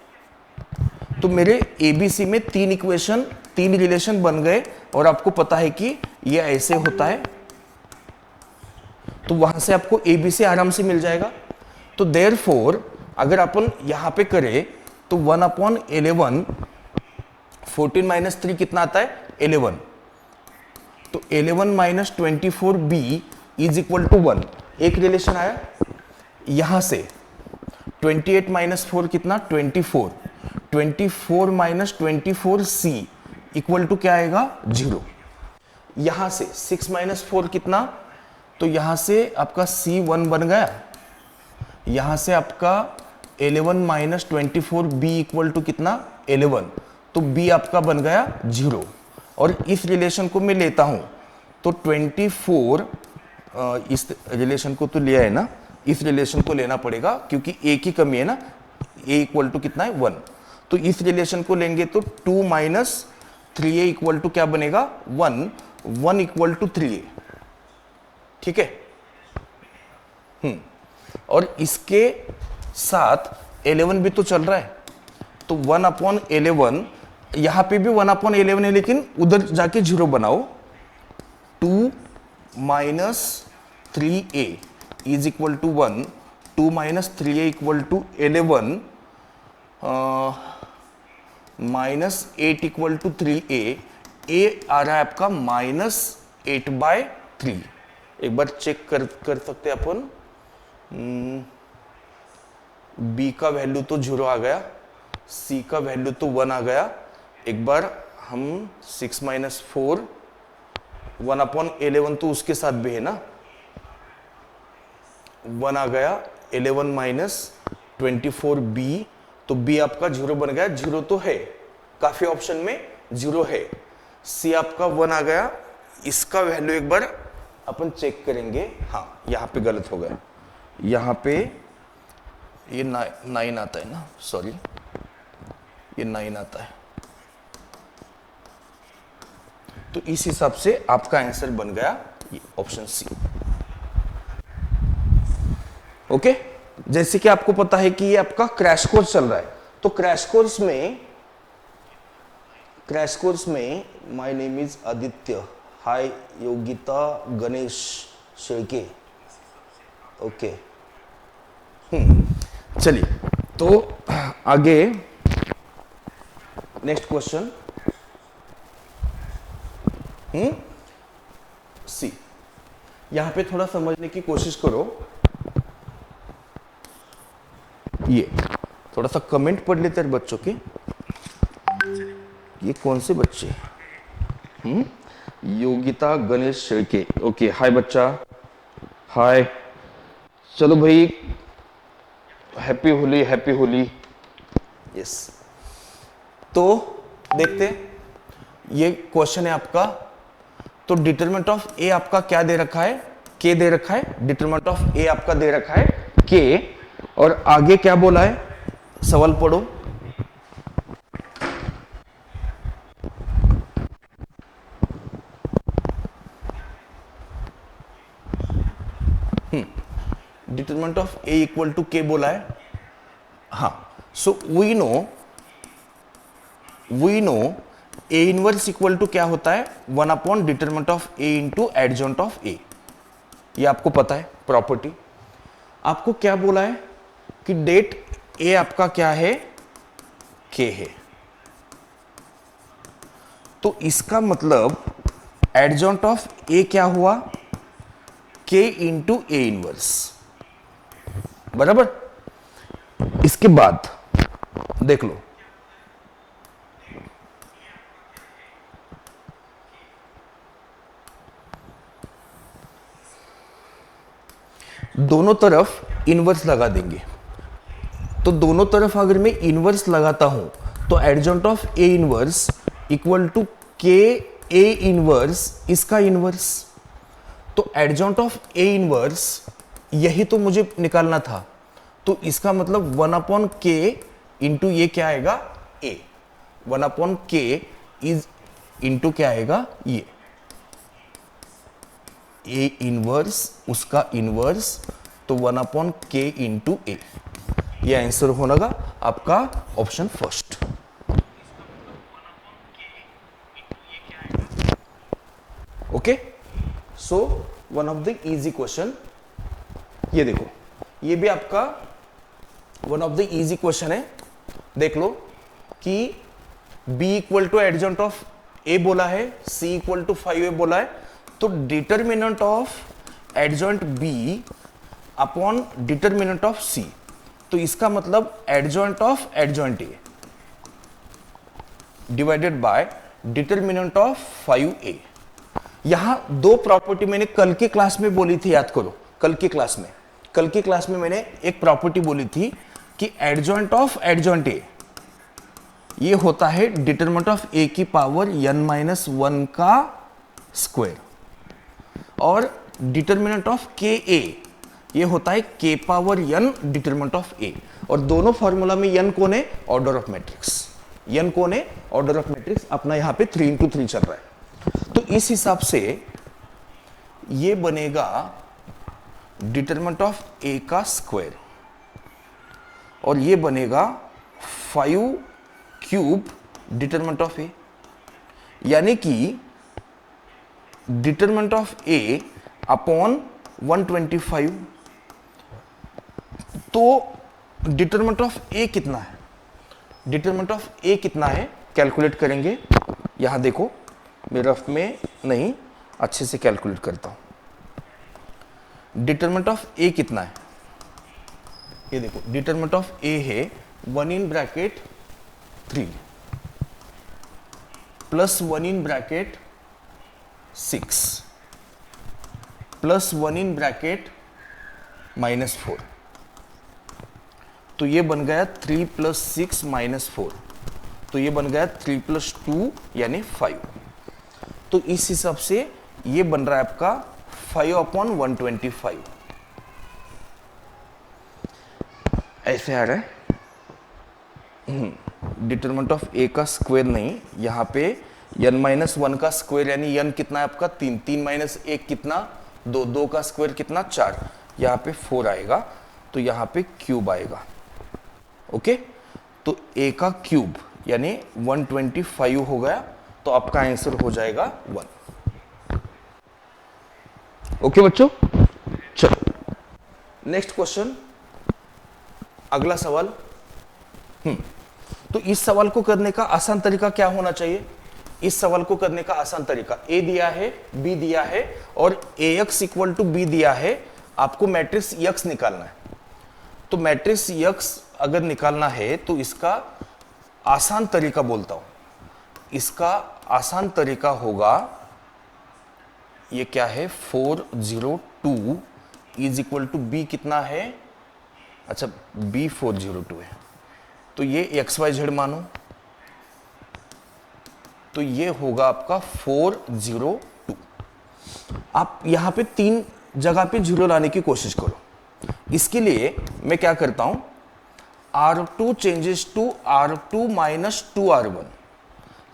तो मेरे एबीसी में 3 इक्वेशन 3 रिलेशन बन गए, और आपको पता है कि ये ऐसे होता है, तो वहां से आपको एबीसी आराम से मिल जाएगा। तो देयरफॉर अगर अपन यहां पे करें तो 1/11, 14 - 3 कितना आता है, 11। तो 11 - 24 बी इज इक्वल टू 1। एक रिलेशन आया यहां से। 28 - 4 कितना, 24। 24 - 24 सी इक्वल टू क्या आएगा, 0। यहां से 6 - 4 कितना, तो यहां से आपका सी 1 बन गया। यहां से आपका 11 - 24 बी इक्वल टू कितना, 11। तो बी आपका बन गया 0। और इस रिलेशन को मैं लेता हूं तो 24, इस रिलेशन को तो लिया है ना, इस रिलेशन को लेना पड़ेगा क्योंकि ए की कमी है ना, ए इक्वल टू कितना है, 1। तो इस रिलेशन को लेंगे तो 2 - 3a इक्वल टू क्या बनेगा, 1। 1 इक्वल टू 3a, ठीक है। और इसके साथ 11 भी तो चल रहा है, तो 1/11, यहां पे भी 1/11 है, लेकिन उधर जाके 0 बनाओ। 2 - 3a is equal to 1। 2 - 3a equal to 11, -8 equal to 3a। a आ रहा है आपका -8/3। एक बार चेक कर सकते हैं अपन। b का वैल्यू तो 0 आ गया, c का वैल्यू तो 1 आ गया। एक बार हम 6 - 4, 1/11 तो उसके साथ भी है ना, 1 आ गया। 11 - 24 b, तो b आपका 0 बन गया। 0 तो है, काफी ऑप्शन में 0 है। c आपका 1 आ गया। इसका वैल्यू एक बार अपन चेक करेंगे। हाँ, यहां पे गलत हो गया, यहां पे ये 9 आता है ना, सॉरी, ये 9 आता है। तो इस हिसाब से आपका आंसर बन गया ये ऑप्शन सी। ओके, जैसे कि आपको पता है कि ये आपका क्रैश कोर्स चल रहा है, तो क्रैश कोर्स में my name is Aditya, hi Yogita Ganesh Shelke. Okay, चलिए तो आगे नेक्स्ट क्वेश्चन सी। यहां पे थोड़ा समझने की कोशिश करो, ये थोड़ा सा कमेंट पढ़ लेते हैं बच्चों के, ये कौन से बच्चे योगिता गणेश शेळके। ओके, हाय बच्चा, हाय, चलो भाई, happy Holi, happy Holi. Yes, तो देखते ये क्वेश्चन है आपका। तो डिटरमिनेंट ऑफ ए आपका क्या दे रखा है, के दे रखा है। डिटरमिनेंट ऑफ ए आपका दे रखा है के, और आगे क्या बोला है, सवाल पढ़ो। Determinant of A equal to K बोला है। हाँ, so we know A inverse equal to क्या होता है, 1 upon determinant of A into adjoint of A. ये आपको पता है प्रॉपर्टी। आपको क्या बोला है कि डेट ए आपका क्या है, के है, तो इसका मतलब एडजॉइंट ऑफ ए क्या हुआ, के इंटू ए इनवर्स, बराबर। इसके बाद देख लो, दोनों तरफ इनवर्स लगा देंगे। तो दोनों तरफ अगर मैं इनवर्स लगाता हूं तो adjoint of A inverse equal to के ए इनवर्स, इसका इनवर्स। तो एडजॉइंट ऑफ ए इनवर्स यही तो मुझे निकालना था, तो इसका मतलब 1 अपॉन के इंटू ये क्या आएगा, ए। 1 अपॉन के इज इंटू क्या आएगा, ये ए इनवर्स, उसका इनवर्स, तो 1 अपॉन के इंटू ए। ये आंसर होगा आपका option first. Okay, so one of the easy question, ये देखो, ये भी आपका one of the easy question है। देख लो कि b equal to adjoint of a बोला है, c इक्वल टू 5a बोला है, तो determinant of adjoint b upon determinant of c, तो इसका मतलब adjoint of adjoint a divided by determinant of 5a। यहां दो प्रॉपर्टी मैंने कल के क्लास में बोली थी, याद करो। कल की क्लास में मैंने एक प्रॉपर्टी बोली थी कि एडजॉइंट ऑफ एडजॉइंट ए ये होता है डिटरमिनेंट ऑफ ए की पावर n-1 का स्क्वायर, और डिटरमिनेंट ऑफ के ए ये होता है के पावर n डिटरमिनेंट ऑफ ए। और दोनों फॉर्मूला में n कौन है, ऑर्डर ऑफ मैट्रिक्स। n कौन है, ऑर्डर ऑफ मैट्रिक्स। अपना यहां पे 3 इंटू 3 चल रहा है, तो इस हिसाब से ये बनेगा डिटरमिनेंट ऑफ ए का स्क्वायर, और ये बनेगा 5 क्यूब डिटरमिनेंट ऑफ ए, यानी कि डिटरमिनेंट ऑफ ए अपॉन 125। तो डिटरमिनेंट ऑफ ए कितना है, डिटरमिनेंट ऑफ ए कितना है कैलकुलेट करेंगे। यहां देखो, मैं रफ में नहीं, अच्छे से कैलकुलेट करता हूं। डिटरमिनेंट ऑफ ए कितना है, ये देखो, डिटरमिनेंट ऑफ ए है 1 in bracket 3 plus 1 in bracket 6 plus 1 in bracket -4, तो ये बन गया 3 प्लस 6 -4, तो ये बन गया 3 प्लस 2 यानी 5। तो इस हिसाब से ये बन रहा है आपका 5 अपॉन 125, ऐसे आ रहा है। डिटरमिनेंट ऑफ ए का स्क्वायर नहीं, यहां पे n माइनस वन का स्क्वायर यानी n कितना है आपका 3, 3 माइनस 1 कितना 2, 2 का स्क्वायर कितना 4, यहाँ पे 4 आएगा तो यहाँ पे क्यूब आएगा। ओके, तो a का क्यूब यानी 125 हो गया, तो आपका आंसर हो जाएगा 1। ओके बच्चों, चलो नेक्स्ट क्वेश्चन, अगला सवाल। तो इस सवाल को करने का आसान तरीका क्या होना चाहिए? इस सवाल को करने का आसान तरीका, ए दिया है, बी दिया है और ax इक्वल टू बी दिया है, आपको मैट्रिक्स x निकालना है। तो मैट्रिक्स x अगर निकालना है तो इसका आसान तरीका बोलता हूं, इसका आसान तरीका होगा, ये क्या है 402 इज इक्वल टू बी कितना है, अच्छा b 402 है, तो ये एक्स वाई जेड मानो, तो ये होगा आपका 402। आप यहां पे 3 जगह पे जीरो लाने की कोशिश करो। इसके लिए मैं क्या करता हूं, R2 changes to R2 minus 2R1,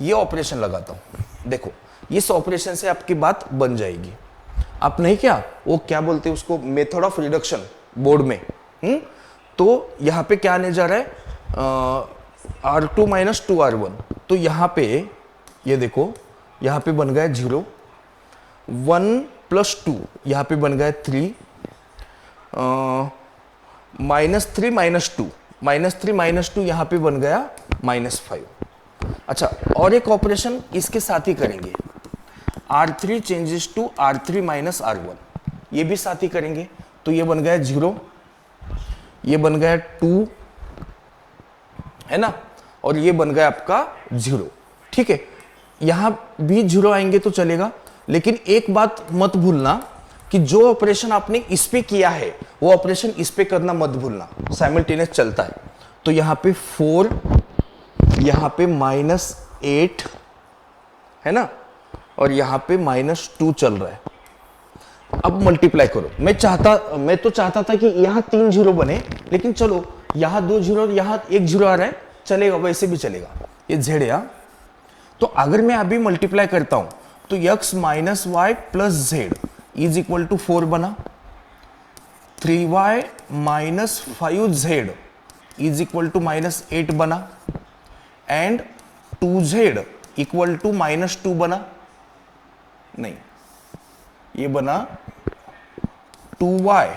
ये ऑपरेशन लगाता हूं। देखो इस ऑपरेशन से आपकी बात बन जाएगी। आप नहीं क्या, वो क्या बोलते हैं उसको, मेथड ऑफ रिडक्शन बोर्ड में। तो यहां पे क्या आने जा रहा है, R2 माइनस 2R1, तो यहां पे ये देखो, यहां पे बन गया 0, 1 प्लस 2 यहां पे बन गया 3, -3 माइनस 2 यहां पे बन गया -5। अच्छा, और एक ऑपरेशन इसके साथ ही करेंगे, R3 changes to R3 minus R1, ये भी साथ ही करेंगे, तो ये बन गया 0, ये बन गया 2 है ना, और ये बन गया आपका 0। ठीक है, यहां भी 0 आएंगे तो चलेगा, लेकिन एक बात मत भूलना कि जो ऑपरेशन आपने इस पे किया है वो ऑपरेशन इस पे करना मत भूलना, साइमल्टेनियस चलता है। तो यहां पे 4, यहां पे -8 है ना, और यहां पे -2 चल रहा है। अब मल्टीप्लाई करो, मैं तो चाहता था कि यहां 3 0 बने, लेकिन चलो यहां 2 0 और यहां 1 0 आ रहा है, चलेगा, वैसे भी चलेगा, ये जेड है। तो अगर मैं अभी मल्टीप्लाई करता हूं तो x minus y plus z is equal to 4 बना, 3y minus 5z is equal to -8 बना, एंड 2z इक्वल टू -2 बना, नहीं ये बना 2y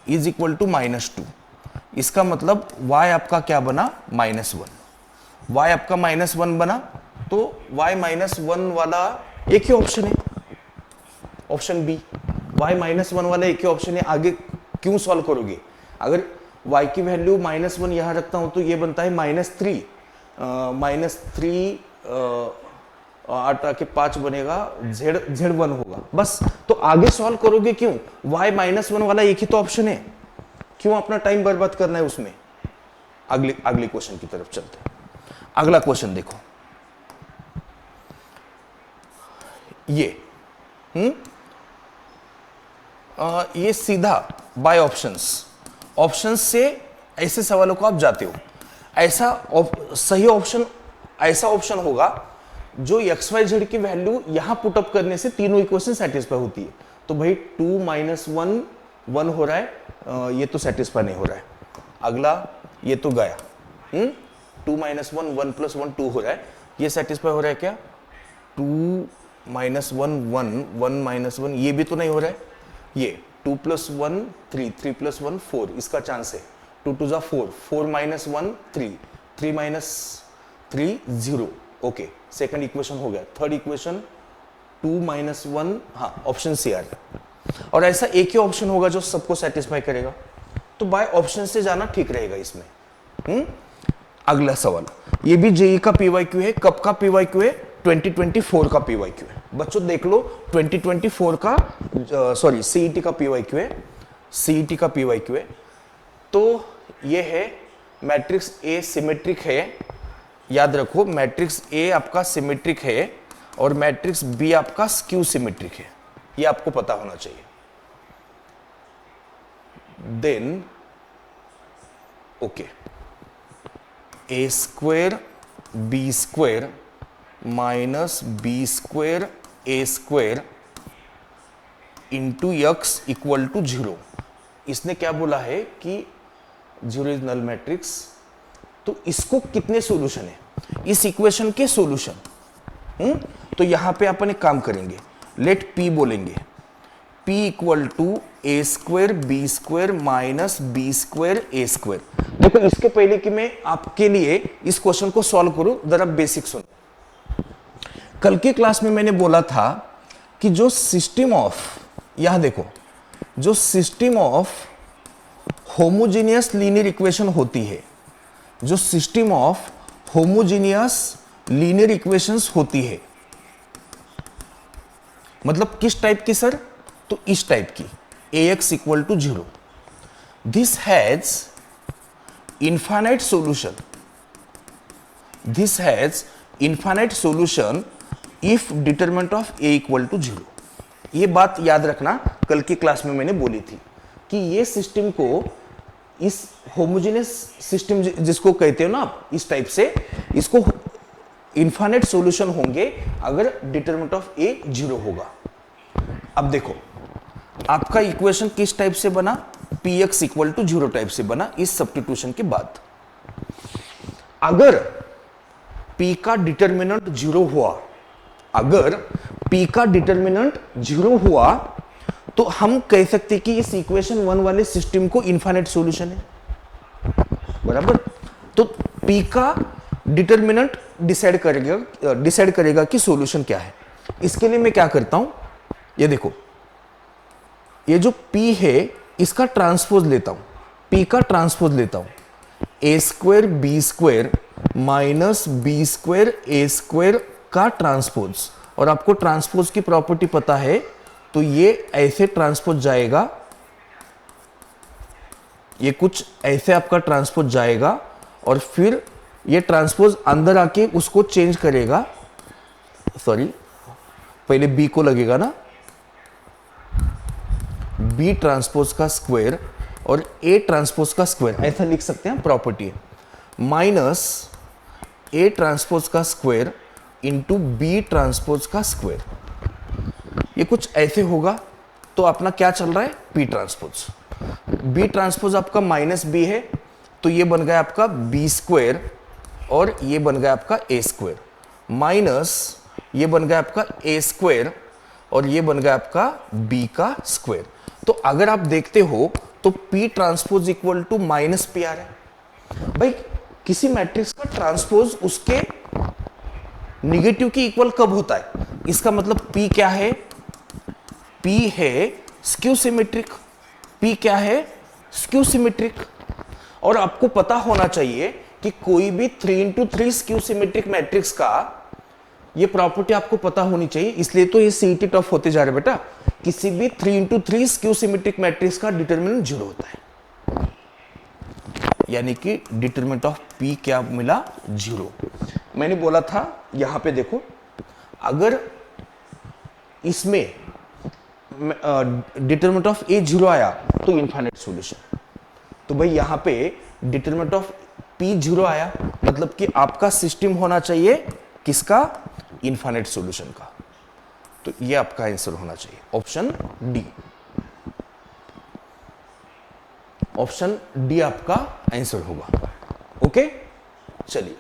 इज इक्वल टू -2। इसका मतलब y आपका क्या बना, -1, y आपका -1 बना, तो y -1 वाला एक ही ऑप्शन है, ऑप्शन बी, y -1 वाला एक ही ऑप्शन है। आगे क्यों सॉल्व करोगे, अगर y की वैल्यू -1 यहां रखता हूं तो ये बनता है -3, -3 8 आके 5 बनेगा, z1 होगा बस। तो आगे सॉल्व करोगे क्यों, y -1 वाला एक ही तो ऑप्शन है, क्यों अपना टाइम बर्बाद करना है उसमें। अगले क्वेश्चन की तरफ चलते हैं। अगला क्वेश्चन देखो, ये सीधा बाय ऑप्शंस से ऐसे सवालों को आप जाते हो। ऐसा सही ऑप्शन ऐसा ऑप्शन होगा जो एक्स वाई जेड की वैल्यू यहां पुटअप करने से तीनों इक्वेशन सेटिस्फाई होती है। तो भाई 2 - 1 1 हो रहा है, ये तो सेटिस्फाई नहीं हो रहा है। अगला ये तो गया, 2 - 1 1 + 1 2 हो रहा है, ये सेटिस्फाई हो रहा है क्या, 2 - 1 1 1 - 1 ये भी तो नहीं हो रहा है। ये 2 + 1 3 3 + 1 4 इसका चांस है, 2 2 4 4 - 1 3 3 - 3 0। ओके, सेकंड इक्वेशन हो गया। थर्ड इक्वेशन 2 - 1, हाँ ऑप्शन सी आ रहा है। और ऐसा एक ही ऑप्शन होगा जो सबको सेटिस्फाई करेगा, तो बाय ऑप्शन से जाना ठीक रहेगा इसमें। अगला सवाल, ये भी जेई का पीवाईक्यू है। कब का पीवाईक्यू है, 2024 का पीवाईक्यू है। बच्चों देख लो, 2024 का सॉरी सीईटी का पीवाईक्यू है, सीईटी का पीवाईक्यू है। तो ये है मैट्रिक्स ए सिमेट्रिक है, याद रखो मैट्रिक्स ए आपका सिमेट्रिक है और मैट्रिक्स बी आपका स्क्यू सिमेट्रिक है, ये आपको पता होना चाहिए। Then okay, a² b² minus B square A square into x equal to 0। इसने क्या बोला है कि 0 इज नल मैट्रिक्स। तो इसको कितने सॉल्यूशन है, इस इक्वेशन के सॉल्यूशन। तो यहां पे अपन एक काम करेंगे, लेट P बोलेंगे, P equal to A square B square minus B square A square. देखो इसके पहले कि मैं आपके लिए इस क्वेश्चन को सॉल्व करूं, जरा बेसिक सुनो। कल की क्लास में मैंने बोला था कि जो सिस्टम ऑफ, यहां देखो, जो system of homogeneous linear equation होती है, जो system of homogeneous linear equations होती है, मतलब किस टाइप की सर, तो इस टाइप की, ax इक्वल to 0, this has infinite solution, this has infinite solution if determinant of a equal to 0। ये बात याद रखना, कल की क्लास में मैंने बोली थी कि ये सिस्टम को, इस होमोजेनियस सिस्टम जिसको कहते हो ना आप, इस टाइप से, इसको इनफाइनाइट सॉल्यूशन होंगे अगर डिटरमिनेंट ऑफ a 0 होगा। अब देखो आपका इक्वेशन किस टाइप से बना, px इक्वल टू 0 टाइप से बना इस सब्स्टिट्यूशन के बाद। अगर p का डिटरमिनेंट 0 हुआ, अगर p का डिटरमिनेंट 0 हुआ, तो हम कह सकते कि इस इक्वेशन 1 वाले सिस्टम को इनफाइनाइट सॉल्यूशन है, बराबर। तो p का डिटरमिनेंट डिसाइड करेगा कि सॉल्यूशन क्या है। इसके लिए मैं क्या करता हूं, ये देखो, ये जो p है इसका ट्रांसपोज लेता हूं, p का ट्रांसपोज लेता हूं, a square B square minus B square A square का ट्रांसपोज। और आपको ट्रांसपोज की प्रॉपर्टी पता है, तो ये ऐसे ट्रांसपोज जाएगा, ये कुछ ऐसे आपका ट्रांसपोज जाएगा, और फिर ये ट्रांसपोज अंदर आके उसको चेंज करेगा, सॉरी पहले b को लगेगा ना, b ट्रांसपोज का स्क्वायर और a ट्रांसपोज का स्क्वायर, ऐसा लिख सकते हैं, प्रॉपर्टी है, माइनस a ट्रांसपोज का स्क्वायर इंटू b ट्रांसपोज का स्क्वायर। ये कुछ ऐसे होगा। तो अपना क्या चल रहा है, p ट्रांसपोज, b ट्रांसपोज आपका माइनस b है, तो ये बन गया आपका b स्क्वायर, और ये बन गया आपका a स्क्वायर, माइनस ये बन गया आपका a स्क्वायर, और ये बन गया आपका b का स्क्वायर। तो अगर आप देखते हो तो p transpose equal to minus p आ रहा है। भाई किसी मैट्रिक्स का ट्रांसपोज उसके निगेटिव की इक्वल कब होता है, इसका मतलब p क्या है, p है स्क्यू सिमेट्रिक, p क्या है, स्क्यू सिमेट्रिक। और आपको पता होना चाहिए कि कोई भी 3x3 स्क्यू सिमेट्रिक मैट्रिक्स का ये प्रॉपर्टी आपको पता होनी चाहिए, इसलिए तो ये सीईटी टफ होते जा रहे बेटा। किसी भी 3x3 स्क्यू सिमेट्रिक मैट्रिक्स का डिटरमिनेंट 0 होता है, यानी कि डिटरमिनेंट ऑफ p क्या मिला, 0। मैंने बोला था, यहां पे देखो, अगर इसमें डिटरमिनेंट ऑफ a 0 आया तो इनफाइनाइट सॉल्यूशन। तो भाई यहां पे डिटरमिनेंट ऑफ p 0 आया, मतलब कि आपका सिस्टम होना चाहिए किसका, इनफाइनाइट सॉल्यूशन का। तो ये आपका आंसर होना चाहिए ऑप्शन डी, ऑप्शन डी आपका आंसर होगा। ओके, चलिए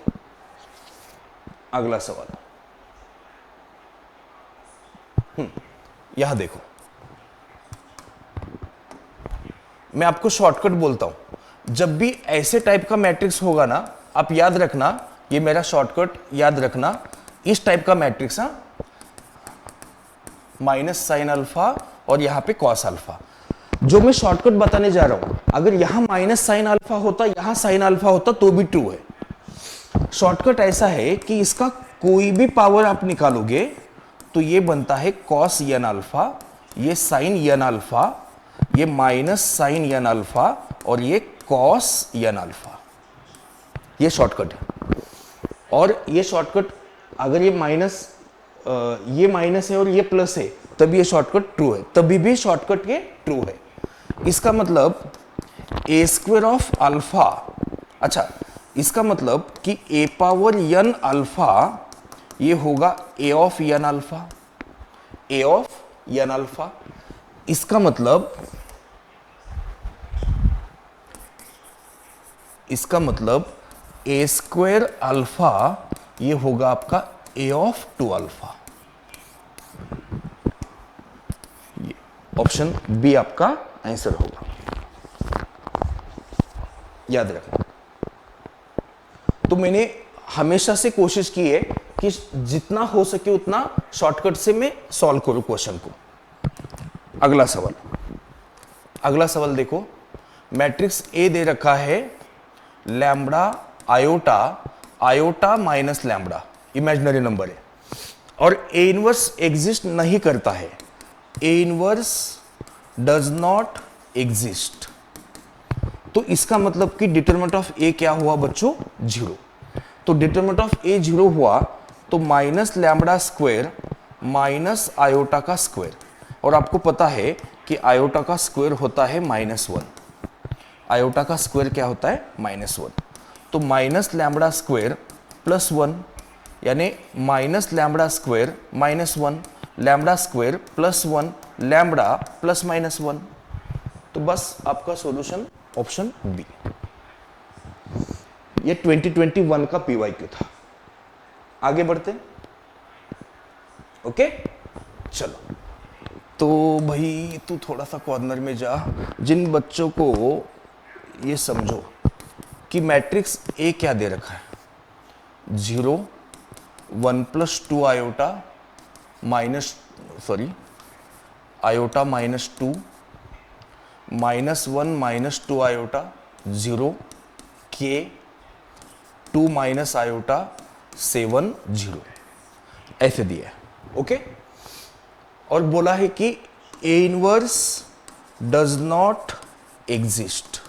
अगला सवाल। यहां देखो, मैं आपको शॉर्टकट बोलता हूं, जब भी ऐसे टाइप का मैट्रिक्स होगा ना, आप याद रखना, ये मेरा शॉर्टकट याद रखना, इस टाइप का मैट्रिक्स, माइनस साइन अल्फा और यहां पे कॉस अल्फा। जो मैं शॉर्टकट बताने जा रहा हूं, अगर यहां माइनस साइन अल्फा होता, यहां साइन अल्फा होता, तो भी ट्रू है। शॉर्टकट ऐसा है कि इसका कोई भी पावर आप निकालोगे तो ये बनता है कॉस एन अल्फा, ये साइन एन अल्फा, ये माइनस साइन एन अल्फा, और ये कॉस एन अल्फा। ये शॉर्टकट है। और ये शॉर्टकट, अगर ये माइनस है और ये प्लस है, तभी ये शॉर्टकट ट्रू है, तभी भी शॉर्टकट ये ट्रू है। इसका मतलब ए स्क्वायर ऑफ अल्फा, अच्छा इसका मतलब कि ए पावर एन अल्फा ये होगा A of N alpha, A of N alpha. इसका मतलब ए स्क्वायर अल्फा ये होगा आपका A of 2 alpha. Option B आपका आंसर होगा, याद रखना। तो मैंने हमेशा से कोशिश की है कि जितना हो सके उतना शॉर्टकट से मैं सॉल्व करूं क्वेश्चन को। अगला सवाल देखो, मैट्रिक्स ए दे रखा है lambda iota minus lambda, imaginary number है, और ए इनवर्स एग्जिस्ट नहीं करता है, A inverse does not exist. तो इसका मतलब कि डिटरमिनेंट ऑफ ए क्या हुआ बच्चों? 0। तो डिटरमिनेंट ऑफ ए 0 हुआ तो minus lambda square minus iota का स्क्वायर, और आपको पता है कि आयोटा का स्क्वायर होता है -1, आयोटा का स्क्वायर क्या होता है? -1। तो माइनस लैम्बडा स्क्वायर प्लस 1, यानी minus lambda square -1, lambda square plus 1, lambda plus -1। तो बस आपका सॉल्यूशन ऑप्शन बी। ये 2021 का पीवाईक्यू था। आगे बढ़ते हैं, ओके चलो। तो भाई तू थोड़ा सा कॉर्नर में जा। जिन बच्चों को ये समझो कि मैट्रिक्स ए क्या दे रखा है, 0 1 + 2 iota iota -2 -1 -2 iota 0 k 2 - iota 7 0 ऐसे दिया है, ओके। और बोला है कि A inverse does not exist,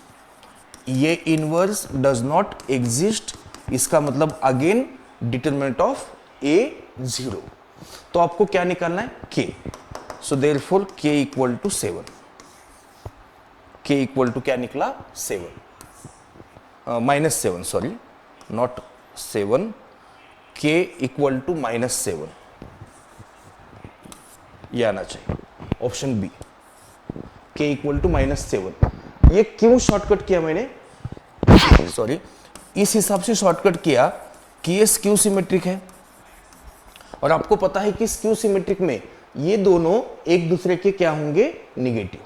ये इनवर्स डज नॉट एग्जिस्ट, इसका मतलब अगेन डिटरमिनेंट ऑफ ए 0। तो आपको क्या निकालना है? k। So therefore k = 7, k = क्या निकला? 7 -7, सॉरी नॉट 7, k = -7, ये आना चाहिए ऑप्शन बी, k = -7। ये क्यों शॉर्टकट किया मैंने? सॉरी, इस हिसाब से शॉर्टकट किया कि ये स्क्यू सिमेट्रिक है, और आपको पता है कि स्क्यू सिमेट्रिक में ये दोनों एक दूसरे के क्या होंगे? निगेटिव।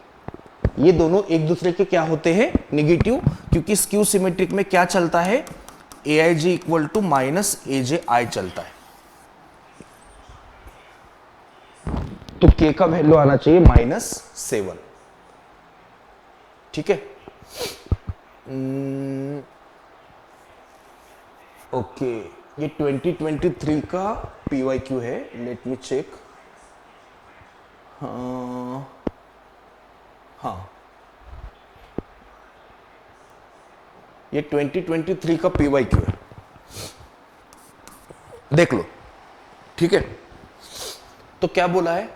ये दोनों एक दूसरे के क्या होते हैं? निगेटिव, क्योंकि स्क्यू सिमेट्रिक में क्या चलता है? aij = -aj चलता है। तो k का वैल्यू आना चाहिए -7, ठीक है। ओके, ये 2023 का पीवाईक्यू है, लेट मी चेक। हाँ, ये 2023 का पीवाईक्यू है, देख लो, ठीक है। तो क्या बोला है?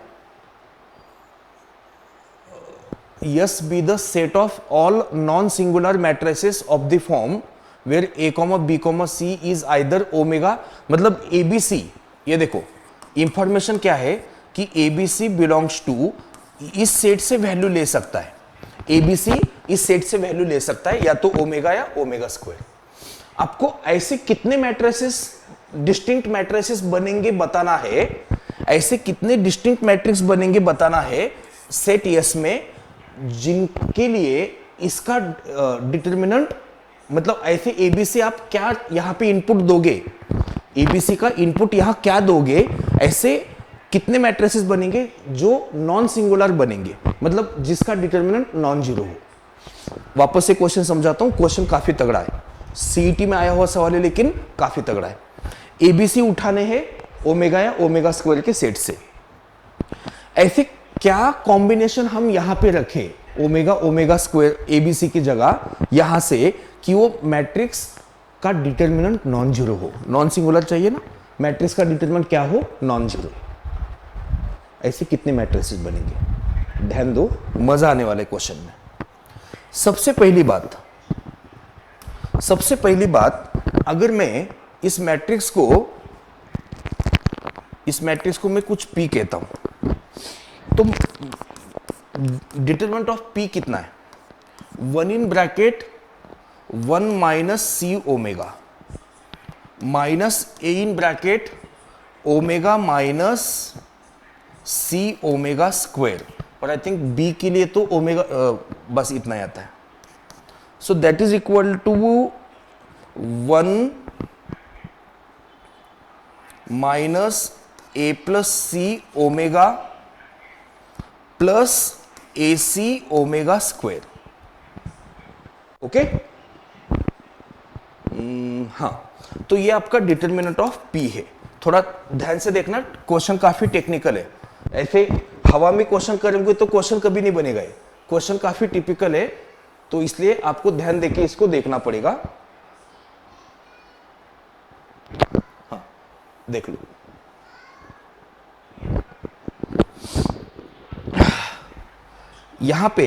Yes B the set of all non singular matrices of the form where a, b, c is either omega, मतलब ABC। ये देखो इंफॉर्मेशन क्या है कि ABC बिलोंग्स टू, इस सेट से वैल्यू ले सकता है, ABC इस सेट से वैल्यू ले सकता है, या तो ओमेगा या ओमेगा स्क्वायर। आपको ऐसे कितने मैट्रिसेस, डिस्टिंक्ट मैट्रिसेस बनेंगे बताना है, ऐसे कितने डिस्टिंक्ट मैट्रिक्स बनेंगे बताना है सेट यस में, जिनके लिए इसका डिटरमिनेंट, मतलब ऐसे ABC आप क्या यहां पे इनपुट दोगे, ABC का इनपुट यहां क्या दोगे, ऐसे कितने मैट्रिसेस बनेंगे जो नॉन सिंगुलर बनेंगे, मतलब जिसका डिटरमिनेंट नॉन जीरो हो। वापस से क्वेश्चन समझाता हूं, क्वेश्चन काफी तगड़ा है, सीईटी में आया हुआ सवाल है लेकिन काफी तगड़ा है। ABC उठाने हैं ओमेगा या ओमेगा स्क्वायर के सेट से, ऐसे क्या कॉम्बिनेशन हम यहां पे रखें ओमेगा ओमेगा स्क्वायर ABC की जगह यहां से, कि वो मैट्रिक्स का डिटरमिनेंट नॉन जीरो हो। नॉन सिंगुलर चाहिए ना, मैट्रिक्स का डिटरमिनेंट क्या हो? Non zero. ऐसे कितने मैट्रिसेस बनेंगे? ध्यान दो, मजा आने वाले क्वेश्चन में। सबसे पहली बात, अगर मैं इस मैट्रिक्स को इस मैट्रिक्स को मैं कुछ P कहता हूं, तो डिटरमिनेंट ऑफ P कितना है, 1 in bracket 1 minus C omega minus A in bracket omega minus C omega square, और आई थिंक बी के लिए तो ओमेगा बस इतना ही आता है. So that is equal to 1 minus A plus C omega plus A C omega square. Okay, हाँ, तो ये आपका डिटर्मिनेंट ऑफ पी है. थोड़ा ध्यान से देखना, क्वेश्चन काफी टेक्निकल है. ऐसे हवा में क्वेश्चन करेंगे तो क्वेश्चन कभी नहीं बनेगा. क्वेश्चन काफी टिपिकल है, तो इसलिए आपको ध्यान देके इसको देखना पड़ेगा. हाँ, देख लो. यहां पे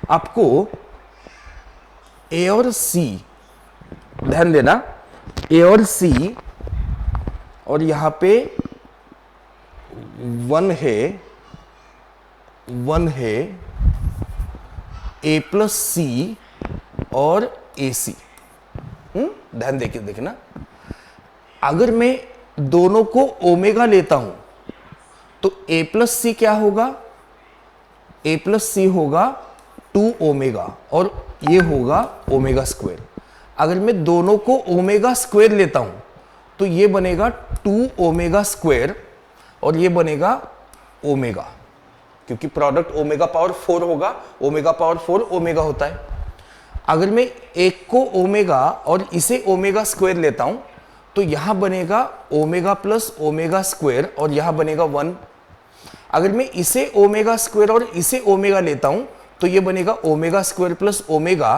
आपको ए और सी, ध्यान देना, ए और सी, और यहां पे 1 है ए प्लस सी और ए सी. ध्यान देके देखना, अगर मैं दोनों को ओमेगा लेता हूं तो ए प्लस सी क्या होगा, ए प्लस सी होगा 2 ओमेगा और ये होगा ओमेगा स्क्वायर. अगर मैं दोनों को ओमेगा स्क्वायर लेता हूं तो ये बनेगा 2 ओमेगा स्क्वायर और ये बनेगा ओमेगा, क्योंकि प्रोडक्ट ओमेगा पावर 4 होगा. ओमेगा पावर 4 ओमेगा होता है. अगर मैं एक को ओमेगा और इसे ओमेगा स्क्वायर लेता हूं तो यहां बनेगा ओमेगा प्लस ओमेगा स्क्वायर और यहां बनेगा 1. अगर मैं इसे ओमेगा स्क्वायर और इसे ओमेगा लेता हूं तो ये बनेगा ओमेगा स्क्वायर प्लस ओमेगा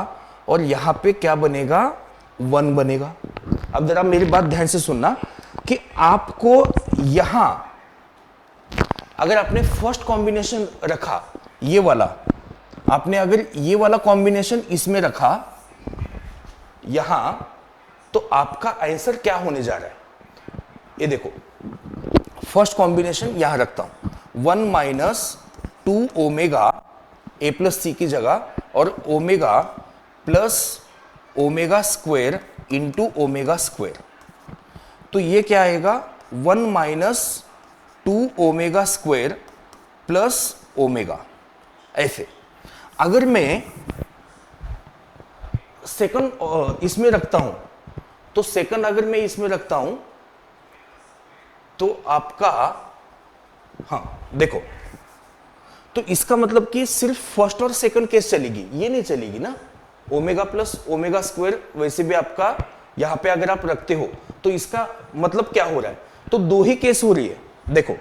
और यहां पे क्या बनेगा, 1 बनेगा. अब जरा मेरी बात ध्यान से सुनना कि आपको यहां अगर आपने फर्स्ट कॉम्बिनेशन रखा, ये वाला, आपने अगर ये वाला कॉम्बिनेशन इसमें रखा यहां, तो आपका आंसर क्या होने जा रहा है. ये देखो, फर्स्ट कॉम्बिनेशन यहां रखता हूं, 1 माइनस 2 ओमेगा ए प्लस सी की जगह और omega plus omega square into omega square. तो ये क्या आएगा, 1 minus 2 omega square plus omega. ऐसे अगर मैं सेकंड इसमें रखता हूं तो सेकंड अगर मैं इसमें रखता हूं तो आपका, हाँ देखो, तो इसका मतलब कि सिर्फ फर्स्ट और सेकंड केस चलेगी, ये नहीं चलेगी ना. ओमेगा प्लस ओमेगा स्क्वायर वैसे भी आपका यहां पे अगर आप रखते हो तो इसका मतलब क्या हो रहा है, तो 2 ही केस हो रही है. देखो,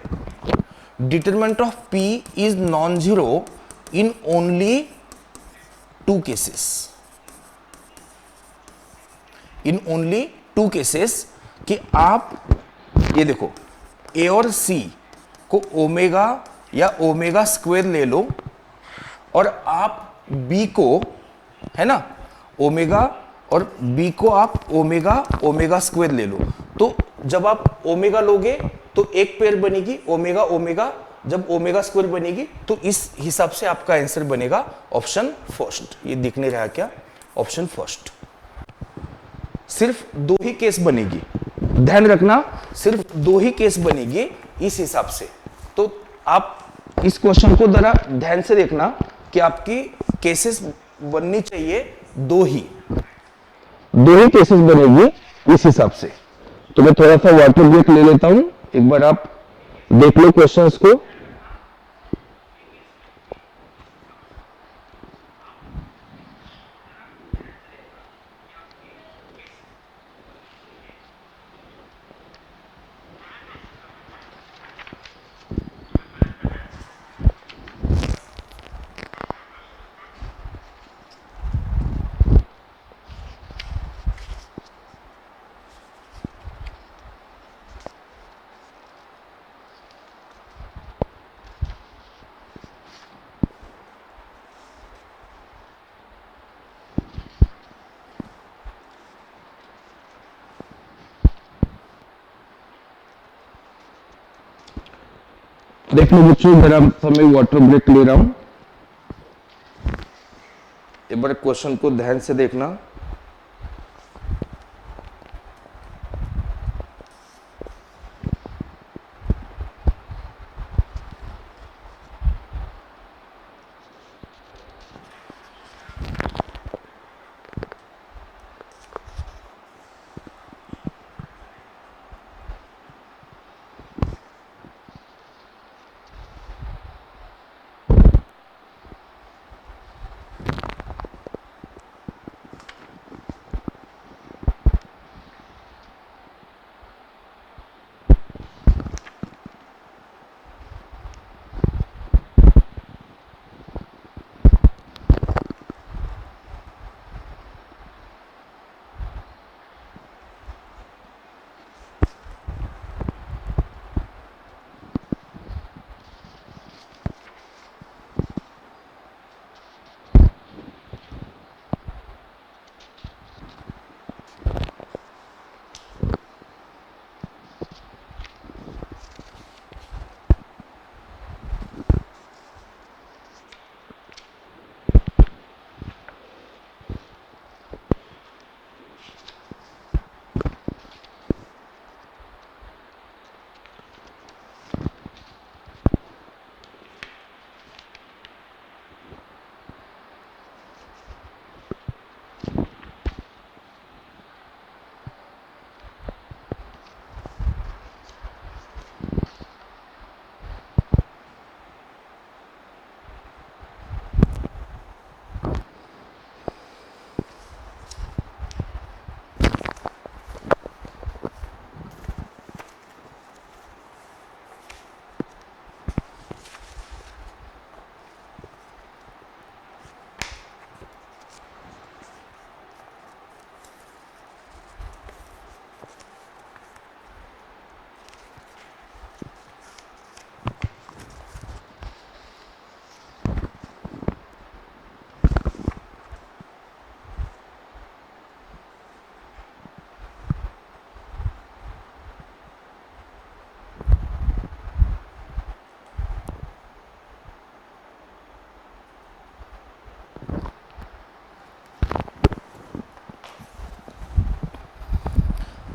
determinant of P is non zero in only 2 cases. In only 2 cases कि आप ये देखो, A और C को ओमेगा या ओमेगा स्क्वायर ले लो और आप B को, है ना, ओमेगा, और B को आप ओमेगा ओमेगा स्क्वायर ले लो. तो जब आप ओमेगा लोगे तो एक पेयर बनेगी ओमेगा ओमेगा, जब ओमेगा स्क्वायर बनेगी तो इस हिसाब से आपका आंसर बनेगा ऑप्शन फर्स्ट. ये दिख नहीं रहा क्या, ऑप्शन फर्स्ट. सिर्फ 2 ही केस बनेगी, ध्यान रखना, सिर्फ 2 ही केस बनेगी इस हिसाब से. तो आप इस क्वेश्चन को जरा ध्यान से देखना कि आपकी केसेस बननी चाहिए 2 ही केसेस बनेगी इस हिसाब से. तो मैं थोड़ा सा वाटर ब्रेक ले लेता हूं, एक बार आप देख लो क्वेश्चंस को. देख लो बच्चों, जरा समय वाटर ब्रेक ले रहा हूं, एक बार क्वेश्चन को ध्यान से देखना।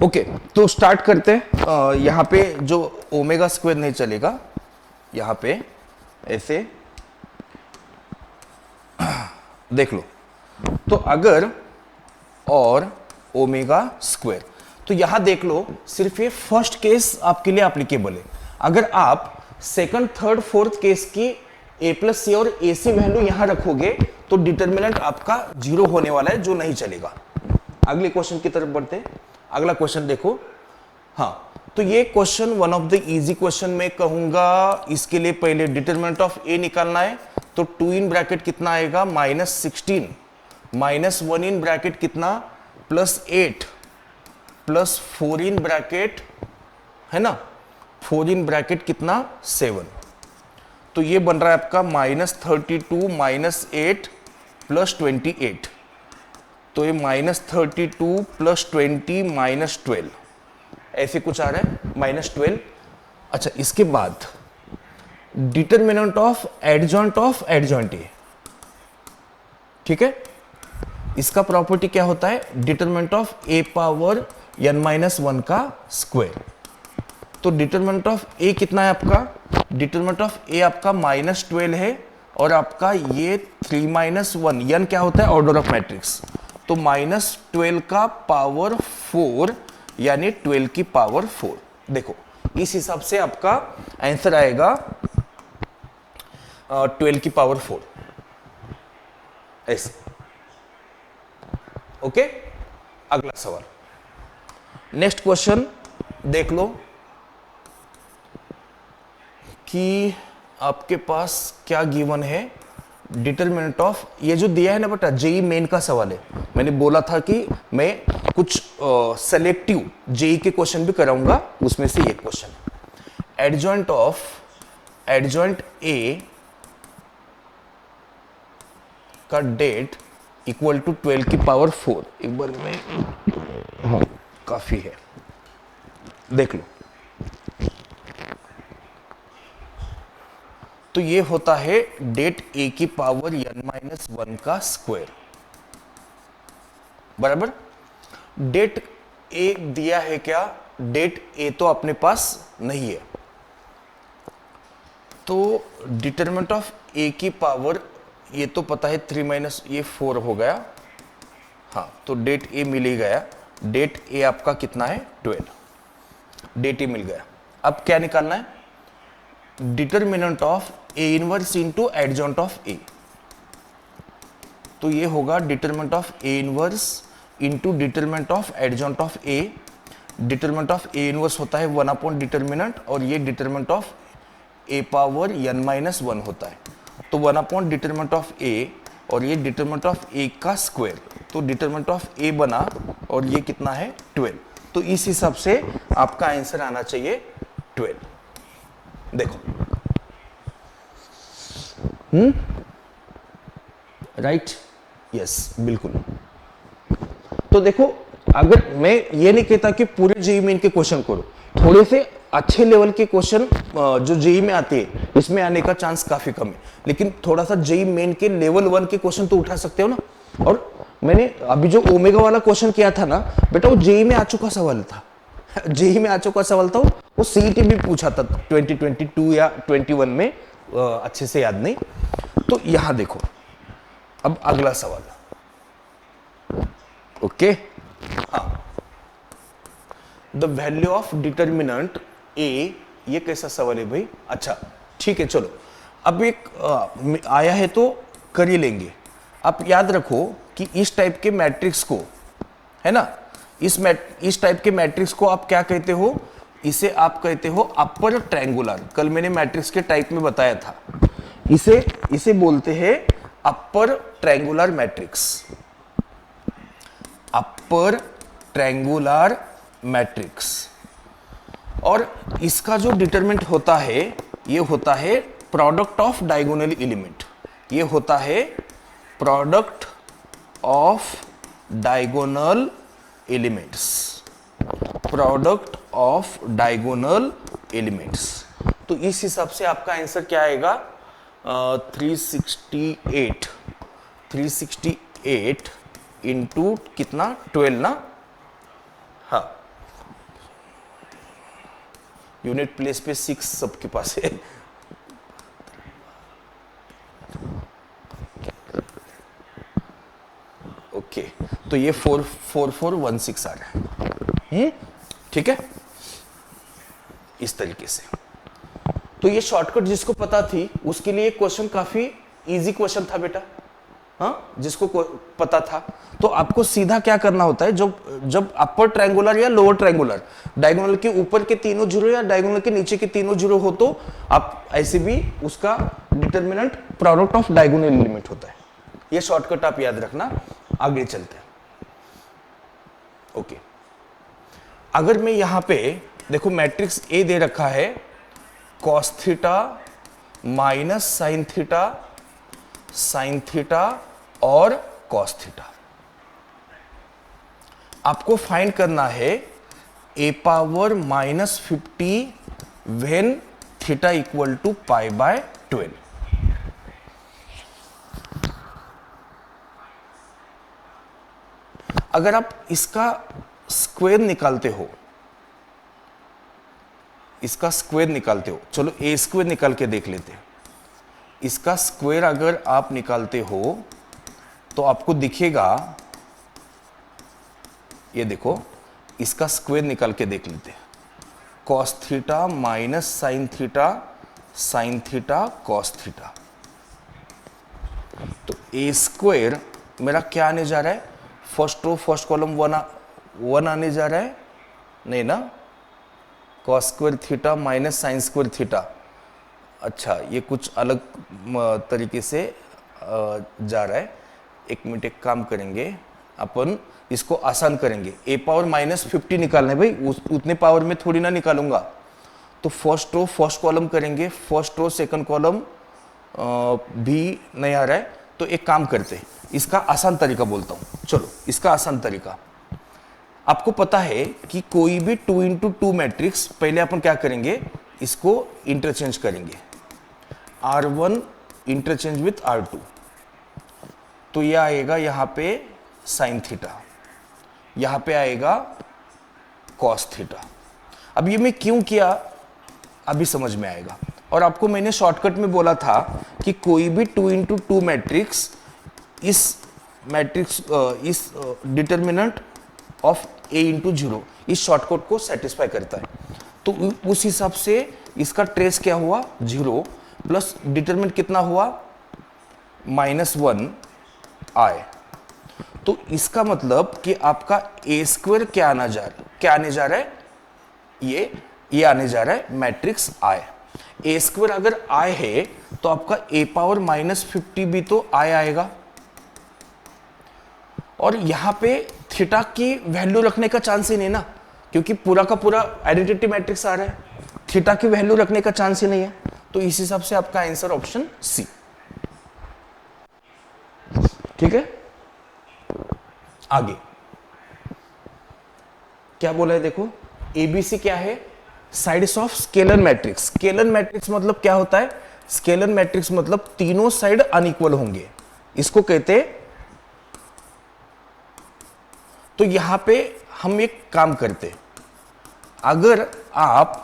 ओके तो स्टार्ट करते हैं। यहाँ पे जो ओमेगा स्क्वायर नहीं चलेगा, यहाँ पे ऐसे देख लो। तो अगर और ओमेगा स्क्वायर, तो यहां देख लो सिर्फ ये फर्स्ट केस आपके लिए एप्लीकेबल है। अगर आप सेकंड थर्ड फोर्थ केस की ए प्लस सी और ए सी वैल्यू यहां रखोगे तो डिटर्मिनेंट आपका जीरो होने वाला है, जो नहीं चलेगा। अगले क्वेश्चन की तरफ बढ़ते हैं। अगला क्वेश्चन देखो। हाँ, तो ये question one of the easy question मैं कहूंगा। इसके लिए पहले डिटर्मिनेंट ऑफ ए निकालना है, तो 2 इन ब्रैकेट कितना आएगा -16 -1 इन ब्रैकेट कितना +8 +4 इन ब्रैकेट है ना, 4 इन ब्रैकेट कितना 7। तो ये बन रहा है आपका -32 -8 +28। तो ये -32 +20 -12 ऐसे कुछ आ रहा है -12। अच्छा, इसके बाद डिटर्मिनेंट ऑफ एडजॉइंट ए, ठीक है। इसका प्रॉपर्टी क्या होता है, determinant of A power n-1 का स्क्वायर। तो डिटर्मिनेंट ऑफ ए कितना है आपका, डिटर्मिनेंट ऑफ ए आपका -12 है, और आपका ये 3 - 1, n क्या होता है, ऑर्डर ऑफ मैट्रिक्स। तो -12 का पावर 4 यानी 12 की पावर 4। देखो इस हिसाब से आपका आंसर आएगा 12 की पावर 4 ऐसे। ओके, अगला सवाल, नेक्स्ट क्वेश्चन देख लो कि आपके पास क्या गिवन है। डिटरमिनेंट ऑफ, ये जो दिया है ना बेटा, जेई मेन का सवाल है। मैंने बोला था कि मैं कुछ सेलेक्टिव जेई के क्वेश्चन भी कराऊंगा, उसमें से ये क्वेश्चन है। एडजॉइंट ए का डेट इक्वल टू 12 की पावर 4। एक बार में, हाँ काफी है, देख लो। तो ये होता है डेट ए की पावर n-1 का स्क्वायर, बराबर। डेट ए दिया है क्या? डेट ए तो अपने पास नहीं है, तो डिटरमिनेंट ऑफ ए की पावर ये तो पता है 3 माइनस ये 4 हो गया, हाँ, तो डेट ए मिल ही गया। डेट ए आपका कितना है? 12। डेट ए मिल गया। अब क्या निकालना है? Determinant of A inverse into adjoint of A, तो ये होगा determinant of A inverse into determinant of adjoint of A. Determinant of A inverse होता है 1 अपॉन डिटरमिनेंट, और ये determinant of A power n-1 होता है, तो 1 अपॉन डिटरमिनेंट ऑफ ए, और ये डिटरमिनेंट ऑफ ए का स्क्वायर, तो डिटरमिनेंट ऑफ ए बना, और ये कितना है? 12। तो इस हिसाब से आपका आंसर आना चाहिए 12। देखो, राइट, यस, बिल्कुल। तो देखो, अगर मैं ये नहीं कहता कि पूरे जेईई मेन के क्वेश्चन करो, थोड़े से अच्छे लेवल के क्वेश्चन जो जेईई में आते हैं इसमें आने का चांस काफी कम है, लेकिन थोड़ा सा जेईई मेन के लेवल 1 के क्वेश्चन तो उठा सकते हो ना। और मैंने अभी जो ओमेगा वाला क्वेश्चन किया था ना बेटा, वो जेईई में आ चुका सवाल था, जेईई में आ चुका सवाल था, वो सीईटी भी पूछा था 2022 या 21 में, अच्छे से याद नहीं। तो यहां देखो, अब अगला सवाल, ओके, हाँ, द वैल्यू ऑफ डिटर्मिनेंट ए, ये कैसा सवाल है भाई? अच्छा, ठीक है, चलो, अब एक आया है तो कर ही लेंगे। आप याद रखो कि इस टाइप के मैट्रिक्स को, है ना, इस टाइप के मैट्रिक्स को आप क्या कहते हो? इसे आप कहते हो अपर ट्रायंगुलर। कल मैंने मैट्रिक्स के टाइप में बताया था, इसे बोलते हैं upper triangular matrix, upper triangular matrix. और इसका जो डिटरमिनेंट होता है, ये होता है प्रोडक्ट ऑफ डायगोनल एलिमेंट, ये होता है product of diagonal elements, product of diagonal elements. तो इस हिसाब से आपका आंसर क्या आएगा? 368 इंटू कितना? 12 ना, हाँ, यूनिट प्लेस पे 6 सबके पास है। ओके, तो ये 4416 आ रहा है, ठीक है, इस तरीके से। तो ये शॉर्टकट जिसको पता थी उसके लिए क्वेश्चन काफी इजी क्वेश्चन था बेटा, हाँ, जिसको पता था। तो आपको सीधा क्या करना होता है, जब अपर ट्रायंगुलर या लोअर ट्रायंगुलर, डायगोनल के ऊपर के तीनों जीरो या डायगोनल के नीचे के तीनों जीरो हो, तो आप ऐसे भी उसका determinant product of diagonal element होता है। ये शॉर्टकट आप याद रखना। आगे चलते हैं, ओके। अगर मैं यहां पे देखो, मैट्रिक्स ए दे रखा है cos theta minus sine theta और कॉस थीटा। आपको फाइंड करना है A power -50 when theta equal to π/12। अगर आप इसका स्क्वायर निकालते हो, चलो ए स्क्वायर निकाल के देख लेते हैं। इसका स्क्वायर अगर आप निकालते हो तो आपको दिखेगा, ये देखो, इसका स्क्वायर निकाल के देख लेते हैं। Cos theta minus sine theta cos theta, तो ए स्क्वायर मेरा क्या आने जा रहा है? फर्स्ट रो फर्स्ट कॉलम 1 आने जा रहा है, नहीं ना, cos square theta minus sine square theta. अच्छा, ये कुछ अलग तरीके से जा रहा है। एक मिनट, एक काम करेंगे, अपन इसको आसान करेंगे। ए पावर -50 निकालना है भाई, उतने पावर में थोड़ी ना निकालूंगा। तो फर्स्ट रो फर्स्ट कॉलम करेंगे, फर्स्ट रो सेकंड कॉलम भी नहीं आ रहा है, तो एक काम करते हैं, इसका आसान तरीका बोलता हूं। चलो, इसका आसान तरीका, आपको पता है कि कोई भी 2 × 2 मैट्रिक्स, पहले अपन क्या करेंगे, इसको इंटरचेंज करेंगे। R1 इंटरचेंज विथ R2, तो ये आएगा यहाँ पे साइन थीटा, यहाँ पे आएगा कॉस थीटा। अब ये मैं क्यों किया अभी समझ में आएगा। और आपको मैंने शॉर्टकट में बोला था कि कोई भी 2x2 मैट्रिक्स इस डिटर्मिनेंट ऑफ a इंटू 0 इस शॉर्टकट को सेटिस्फाई करता है। तो उस हिसाब से इसका ट्रेस क्या हुआ 0 प्लस डिटर्मिनेंट कितना हुआ -1 आए। तो इसका मतलब कि आपका a स्क्वायर क्या आने जा रहा है ये आने जा रहा है मैट्रिक्स I। a स्क्वायर अगर I है तो आपका a पावर -50 भी तो I आएगा। और यहां पे थीटा की वैल्यू रखने का चांस ही नहीं ना, क्योंकि पूरा का पूरा आइडेंटिटी मैट्रिक्स आ रहा है, थीटा की वैल्यू रखने का चांस ही नहीं है। तो इस हिसाब से आपका आंसर ऑप्शन सी। ठीक है, आगे क्या बोला है देखो, एबीसी क्या है, sides of scalar matrix. Scalar matrix मतलब क्या होता है, स्केलर मैट्रिक्स मतलब तीनों साइड अनइक्वल होंगे, इसको कहते हैं। तो यहां पे हम एक काम करते, अगर आप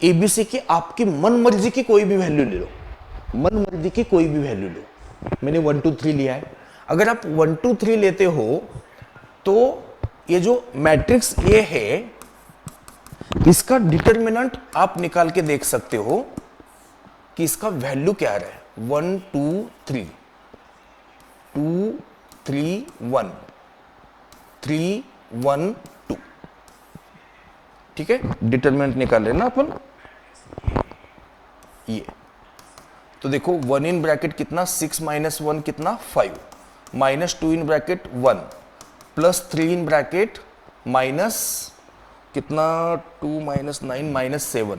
एबीसी की आपकी मन मर्जी की कोई भी वैल्यू ले लो, मन मर्जी की कोई भी वैल्यू लो, मैंने 1 2 3 लिया है, अगर आप 1 2 3 लेते हो तो ये जो मैट्रिक्स ये है इसका डिटर्मिनेंट आप निकाल के देख सकते हो कि इसका वैल्यू क्या आ रहा है, 1 2 3 2 3 1 3 1 2। ठीक है, डिटर्मिनेंट निकाल लेना अपन। ये तो देखो 1 इन ब्रैकेट कितना 6 माइनस 1 कितना 5 -2 इन ब्रैकेट 1 +3 इन ब्रैकेट माइनस कितना 2 - 9 -7,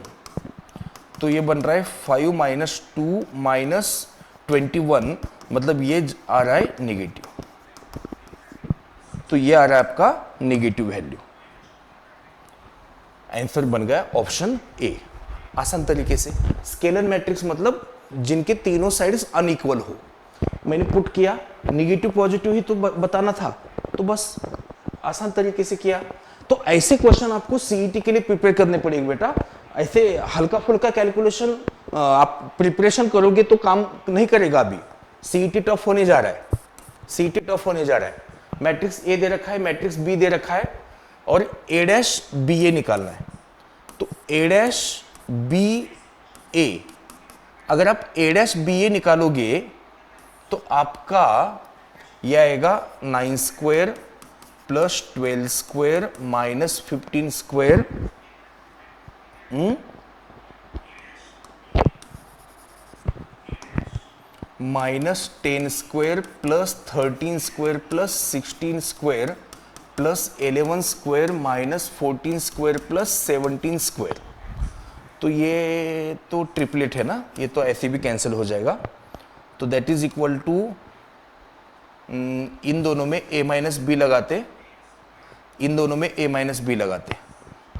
तो ये बन रहा है 5 - 2 -21, मतलब ये आ रहा है नेगेटिव। तो ये आ रहा है आपका नेगेटिव वैल्यू। आंसर बन गया ऑप्शन ए, आसान तरीके से। स्केलर मैट्रिक्स मतलब जिनके तीनों साइड्स अनइक्वल हो। मैंने पुट किया नेगेटिव पॉजिटिव ही तो बताना था, तो बस आसान तरीके से किया। तो ऐसे क्वेश्चन आपको सीईटी के लिए प्रिपेयर करने पड़ेंगे बेटा। ऐसे हल्का फुल्का कैलकुलेशन आप प्रिपरेशन करोगे तो काम नहीं करेगा। अभी सीईटी टफ होने जा रहा है, सीईटी टफ होने जा रहा है। मैट्रिक्स ए दे रखा है, मैट्रिक्स बी दे रखा है और A', निकालना है। तो A', अगर आप A', निकालोगे तो आपका यह आएगा 9 square plus 12 square minus 15 square minus 10 square plus 13 square plus 16 square plus 11 square minus 14 square plus 17 square. तो ये तो ट्रिपलेट है ना, ये तो ऐसे भी कैंसिल हो जाएगा। तो दैट इज इक्वल टू, इन दोनों में a माइनस बी लगाते, इन दोनों में a माइनस बी लगाते,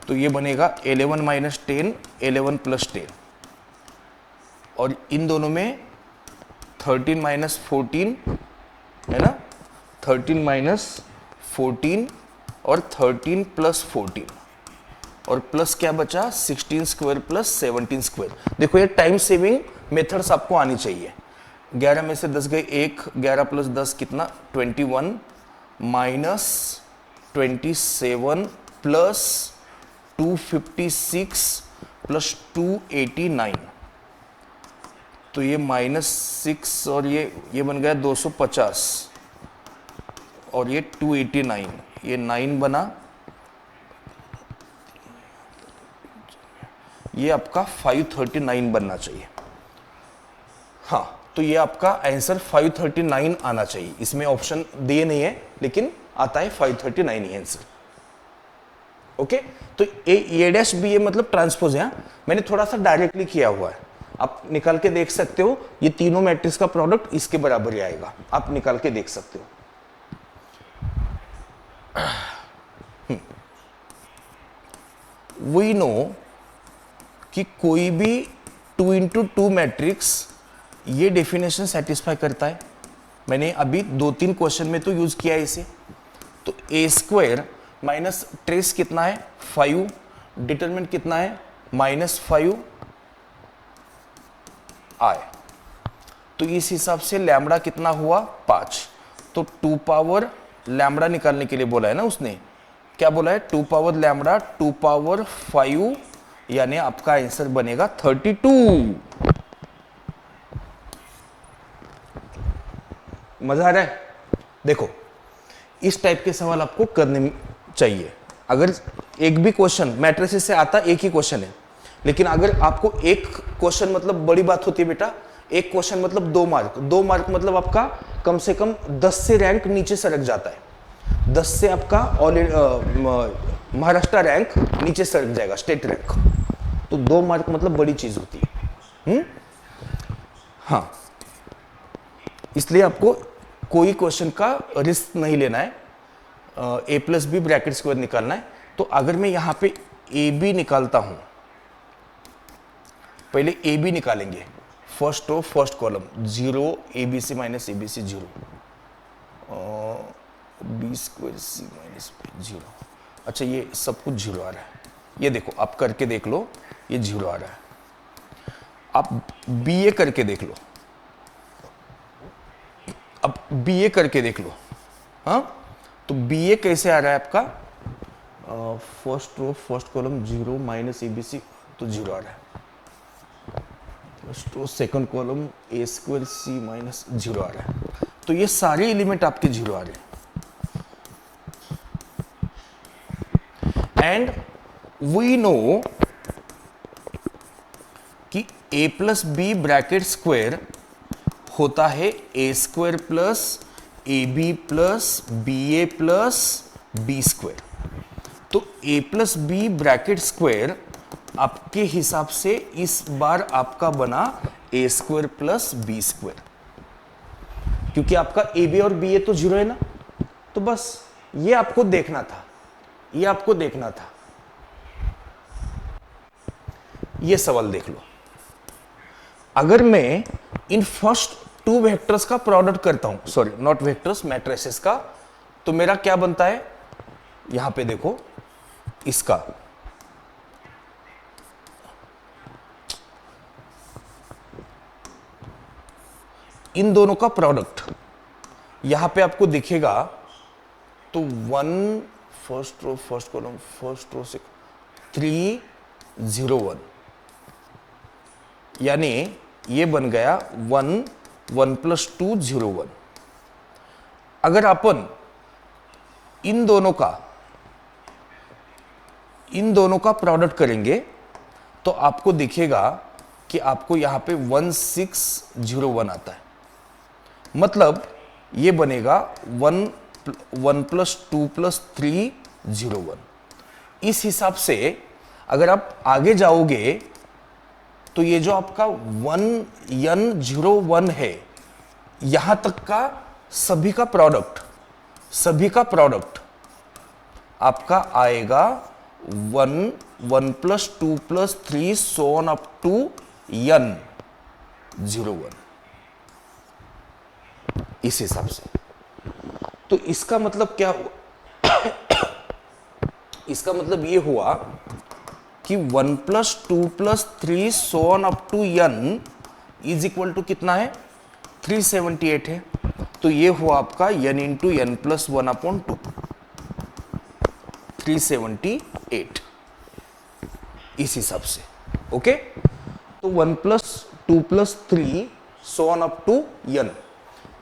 तो ये बनेगा 11 माइनस 10 11 प्लस 10, और इन दोनों में 13 माइनस 14 है ना, 13 माइनस 14 और 13 प्लस 14 और प्लस क्या बचा 16 स्क्वायर प्लस 17 स्क्वायर। देखो ये टाइम सेविंग मेथड्स आपको आनी चाहिए। 11 में से 10 गए 1, 11 प्लस 10 कितना 21 माइनस 27 प्लस 256 प्लस 289, तो ये -6 और ये बन गया 250 और ये 289, ये 9 बना, ये आपका 539 बनना चाहिए। हाँ, तो ये आपका आंसर 539 आना चाहिए। इसमें ऑप्शन दिए नहीं है लेकिन आता है 539 ही आंसर। ओके, तो A', मतलब ट्रांसपोज है। मैंने थोड़ा सा डायरेक्टली किया हुआ है, आप निकाल के देख सकते हो। ये तीनों मैट्रिक्स का प्रोडक्ट इसके बराबर ही आएगा, आप निकाल के देख सकते हो। वी नो कि कोई भी 2x2 मैट्रिक्स ये डेफिनेशन सेटिस्फाई करता है। मैंने अभी 2-3 क्वेश्चन में तो यूज किया है इसे। तो ए स्क्वायर माइनस ट्रेस कितना है 5, डिटरमिनेंट कितना है -5 आई। तो इस हिसाब से लैम्बडा कितना हुआ 5। तो 2 पावर लैम्बडा निकालने के लिए बोला है ना उसने, क्या बोला है 2 पावर लैम्बडा 2 पावर 5, यानी आपका आंसर बनेगा 32। मजा आ रहा है? देखो इस टाइप के सवाल आपको करने चाहिए। अगर एक भी क्वेश्चन मैट्रिसेस से आता, एक ही क्वेश्चन है, लेकिन अगर आपको एक क्वेश्चन मतलब बड़ी बात होती है बेटा, एक क्वेश्चन मतलब 2 मार्क, 2 मार्क मतलब आपका कम से कम 10 से रैंक नीचे सरक जाता है। 10 से आपका ऑल महाराष्ट्र रैंक नीचे सरक जाएगा, स्टेट रैंक। तो 2 मार्क मतलब बड़ी चीज होती है। हाँ, इसलिए आपको कोई क्वेश्चन का रिस्क नहीं लेना है। ए प्लस बी ब्रैकेट स्क्वायर निकालना है। तो अगर मैं यहां पे ए बी निकालता हूं, पहले ए बी निकालेंगे, first row first column 0 A B C minus A B C 0, B square C minus 0। अच्छा ये सब कुछ 0 आ रहा है, ये देखो आप करके देख लो, ये 0 आ रहा है। आप बी ए करके देख लो, अब बी ए करके देख लो। हाँ, तो बी ए कैसे आ रहा है आपका, first row first column 0 minus A B C, तो 0 आ रहा है। First row second column A square C minus 0 आ रहा है। तो ये सारे एलिमेंट आपके 0 आ रहे हैं। एंड वी नो कि a plus B bracket square होता है A square plus A B plus B A plus B square. तो a plus B bracket square आपके हिसाब से इस बार आपका बना A square plus B square, क्योंकि आपका ए बी और बी ए तो 0 है ना। तो बस ये आपको देखना था, ये आपको देखना था। ये सवाल देख लो, अगर मैं इन फर्स्ट 2 वेक्टर्स का प्रोडक्ट करता हूं, सॉरी नॉट वेक्टर्स, मैट्रिसेस का, तो मेरा क्या बनता है, यहां पे देखो इसका इन दोनों का प्रोडक्ट यहां पे आपको दिखेगा। तो 1 first row first column first row से 3 0 1, यानी ये बन गया 1 1 प्लस 2 0 1। अगर अपन इन दोनों का प्रोडक्ट करेंगे तो आपको दिखेगा कि आपको यहां पे 1 6 0 1 आता है। मतलब ये बनेगा 1 1 प्लस 2 प्लस 3 0 1। इस हिसाब से अगर आप आगे जाओगे तो ये जो आपका 1 n 0 1 है, यहां तक का सभी का प्रोडक्ट आपका आएगा 1 1 plus 2 plus 3 so on up to n 0 1। इस हिसाब से तो इसका मतलब क्या हुआ इसका मतलब ये हुआ कि 1 plus 2 plus 3 so on up to n is equal to कितना है 378 है। तो ये हुआ आपका n into n plus 1 upon 2, 378 इस हिसाब से। ओके, तो 1 plus 2 plus 3 so on up to n,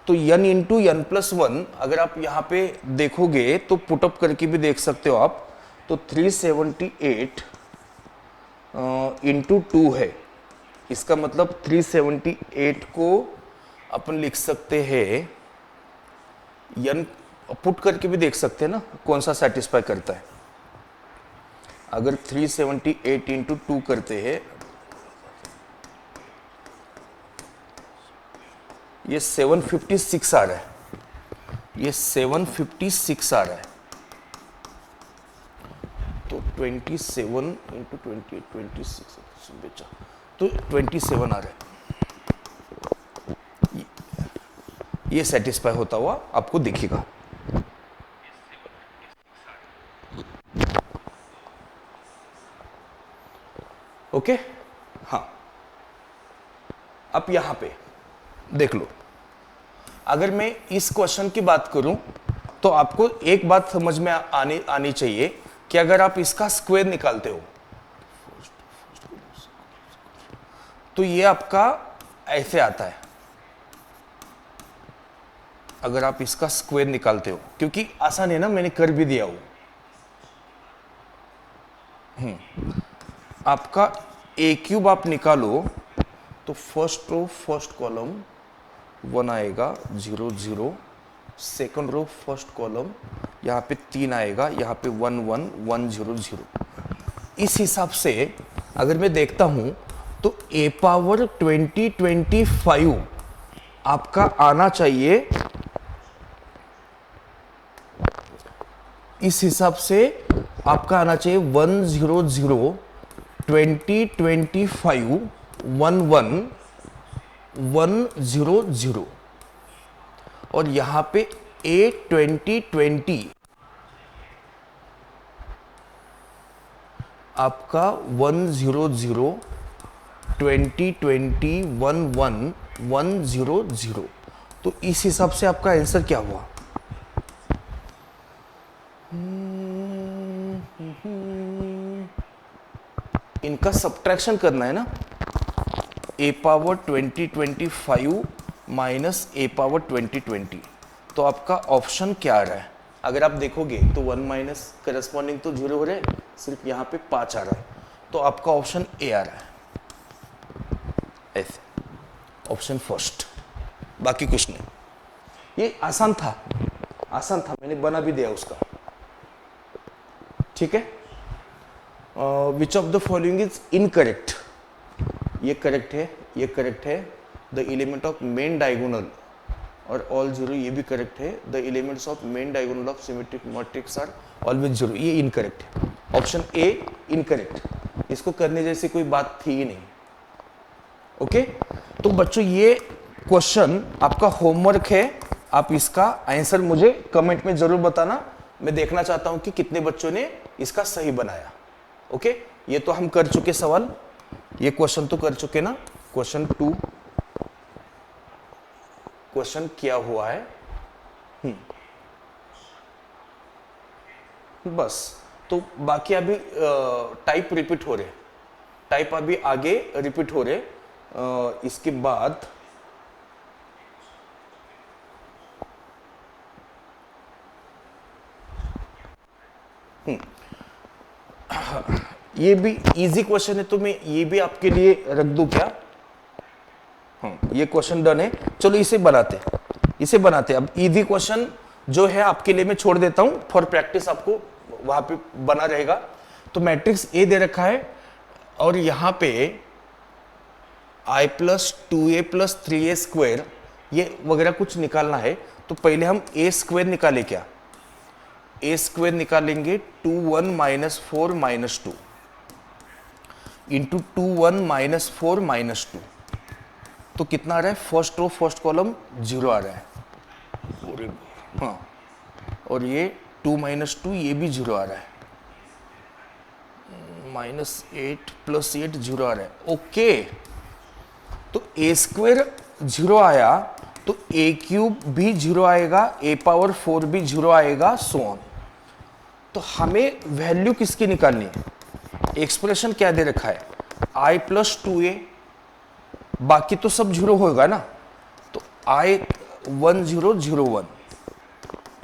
तो n इंटू n प्लस 1 अगर आप यहां पे देखोगे तो पुटअप करके भी देख सकते हो आप। तो 378 इंटू 2 है, इसका मतलब 378 को अपन लिख सकते हैं n, पुट करके भी देख सकते हैं ना कौन सा सेटिस्फाई करता है। अगर 378 इंटू 2 करते हैं, ये 756 आ रहा है, ये 756 आ रहा है। तो 27 इंटू 28 26 बेचा, तो 27 आ रहा है। ये सेटिस्फाई होता हुआ आपको दिखेगा। ओके, हाँ। अब यहां पे देख लो, अगर मैं इस क्वेश्चन की बात करूं तो आपको एक बात समझ में आनी चाहिए कि अगर आप इसका स्क्वायर निकालते हो तो ये आपका ऐसे आता है। अगर आप इसका स्क्वायर निकालते हो, क्योंकि आसान है ना, मैंने कर भी दिया वो। आपका ए क्यूब आप निकालो तो फर्स्ट रो फर्स्ट कॉलम 1 आएगा 0 0, सेकंड रो फर्स्ट कॉलम यहाँ पे 3 आएगा, यहाँ पे 1 1 1 0 0। इस हिसाब से अगर मैं देखता हूं तो ए पावर 2025 आपका आना चाहिए। इस हिसाब से आपका आना चाहिए 1 0 0 2025 1 1 1 0 0, और यहां पे A 2020 आपका 1 0 0 2020 1 1 1 0 0। तो इस हिसाब से आपका आंसर क्या हुआ? इनका सब्ट्रैक्शन करना है ना, ए पावर 2025 माइनस ए पावर 2020। तो आपका ऑप्शन क्या आ रहा है? अगर आप देखोगे तो 1 माइनस करस्पॉन्डिंग तो 0 हो रहा है, सिर्फ यहाँ पे 5 आ रहा है, तो आपका ऑप्शन ए आ रहा है, ऐसे ऑप्शन फर्स्ट, बाकी कुछ नहीं। ये आसान था, आसान था, मैंने बना भी दिया उसका। ठीक है। Which of the following is incorrect? ये करेक्ट है, ये करेक्ट है। The element of main diagonal और ऑल जीरो, ये भी करेक्ट है। The elements of main diagonal of symmetric matrix are always zero, ये इनकरेक्ट है। ऑप्शन ए इनकरेक्ट, इसको करने जैसी कोई बात थी ही नहीं। ओके, तो बच्चों ये क्वेश्चन आपका होमवर्क है, आप इसका आंसर मुझे कमेंट में जरूर बताना। मैं देखना चाहता हूं कि कितने बच्चों ने इसका सही बनाया। ओके, ये तो हम कर चुके सवाल, ये क्वेश्चन तो कर चुके ना। क्वेश्चन 2, क्वेश्चन क्या हुआ है, बस। तो बाकी अभी टाइप रिपीट हो रहे, टाइप अभी आगे रिपीट हो रहे। इसके बाद ये भी इजी क्वेश्चन है, तो मैं ये भी आपके लिए रख दूं क्या? ये क्वेश्चन डन है, चलो इसे बनाते। अब इजी क्वेश्चन जो है आपके लिए मैं छोड़ देता हूं, फॉर प्रैक्टिस आपको वहां पे बना रहेगा। तो मैट्रिक्स ए दे रखा है और यहां पे i plus 2a plus 3a square ये वगैरह कुछ निकालना है। तो पहले हम a स्क्वायर निकाले क्या? a स्क्वायर निकालेंगे 2 1 minus 4 minus 2 into 2 1 minus 4 minus 2, तो कितना आ रहा है? फर्स्ट रो फर्स्ट कॉलम 0 आ रहा है, हाँ। और ये 2 माइनस 2 ये भी 0 आ रहा है, माइनस 8 प्लस 8 0 आ रहा है। ओके, तो a स्क्वायर 0 आया तो a क्यूब भी 0 आएगा, a पावर 4 भी 0 आएगा, सो ऑन। तो हमें वैल्यू किसकी निकालनी है? एक्सप्रेशन क्या दे रखा है? i प्लस 2a, बाकी तो सब 0 होगा ना, तो i 1 0 0 1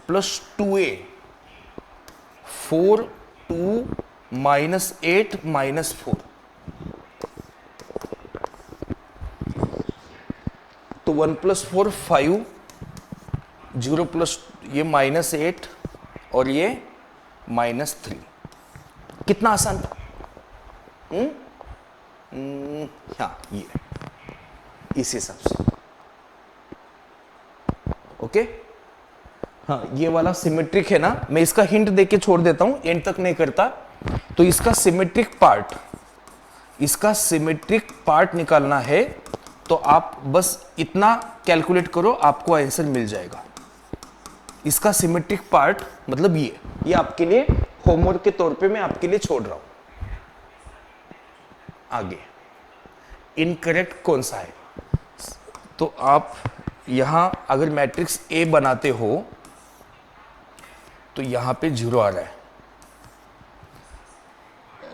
plus 2a 4 2 minus 8 minus 4, तो 1 प्लस 4 5, 0 प्लस ये माइनस 8 और ये माइनस 3। कितना आसान था? हाँ, ये इस हिसाब से। ओके, हाँ, ये वाला सिमेट्रिक है ना, मैं इसका हिंट देके छोड़ देता हूं, एंड तक नहीं करता। तो इसका सिमेट्रिक पार्ट निकालना है तो आप बस इतना कैलकुलेट करो, आपको आंसर मिल जाएगा। इसका सिमेट्रिक पार्ट मतलब ये आपके लिए होमवर्क के तौर पे मैं आपके लिए छोड़ रहा हूं। आगे इनकरेक्ट कौन सा है? तो आप यहां अगर मैट्रिक्स ए बनाते हो तो यहां पे 0 आ रहा है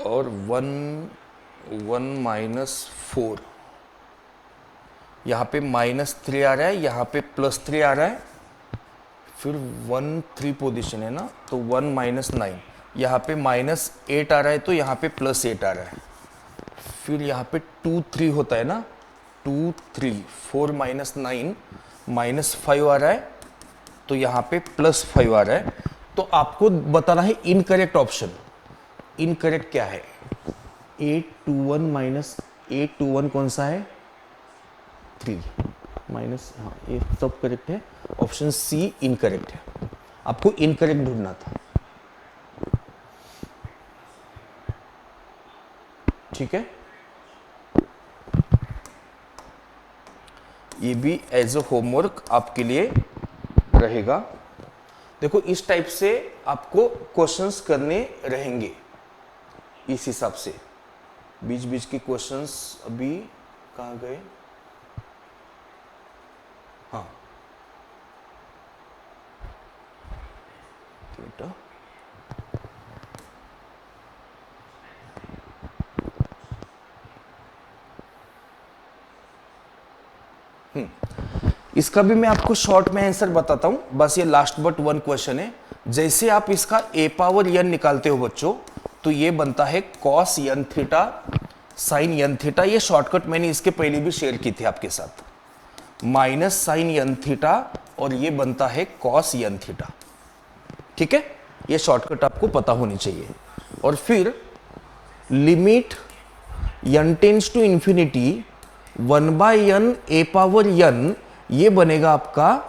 और 1 -4, यहाँ पे -3 आ रहा है, यहाँ पे +3 आ रहा है, फिर 1 3 पोजीशन है ना, तो 1 -9, यहाँ पे -8 आ रहा है, तो यहाँ पे +8 आ रहा है, फिर यहाँ पे 2 3 होता है ना, 2 3 4 -9 -5 आ रहा है, तो यहाँ पे +5 आ रहा है। तो आपको बताना है इनकरेक्ट ऑप्शन। इनकरेक्ट क्या है? 821 कौन सा है? 3 माइनस, हाँ ये सब करेक्ट है, ऑप्शन सी इनकरेक्ट है। आपको इनकरेक्ट ढूंढना था, ठीक है। ये भी एज अ होमवर्क आपके लिए रहेगा। देखो इस टाइप से आपको क्वेश्चंस करने रहेंगे, इस हिसाब से। बीच बीच के क्वेश्चंस अभी कहाँ गए? हाँ बेटा, इसका भी मैं आपको शॉर्ट में आंसर बताता हूं, बस ये लास्ट बट वन क्वेश्चन है। जैसे आप इसका a पावर n निकालते हो बच्चों, तो ये बनता है cos n theta sin n theta. ये शॉर्टकट मैंने इसके पहले भी शेयर की थी आपके साथ, माइनस साइन n थीटा, और ये बनता है cos n थीटा, ठीक है। ये शॉर्टकट आपको पता होनी चाहिए। और फिर limit n tends to infinity 1/n a power n, ये बनेगा आपका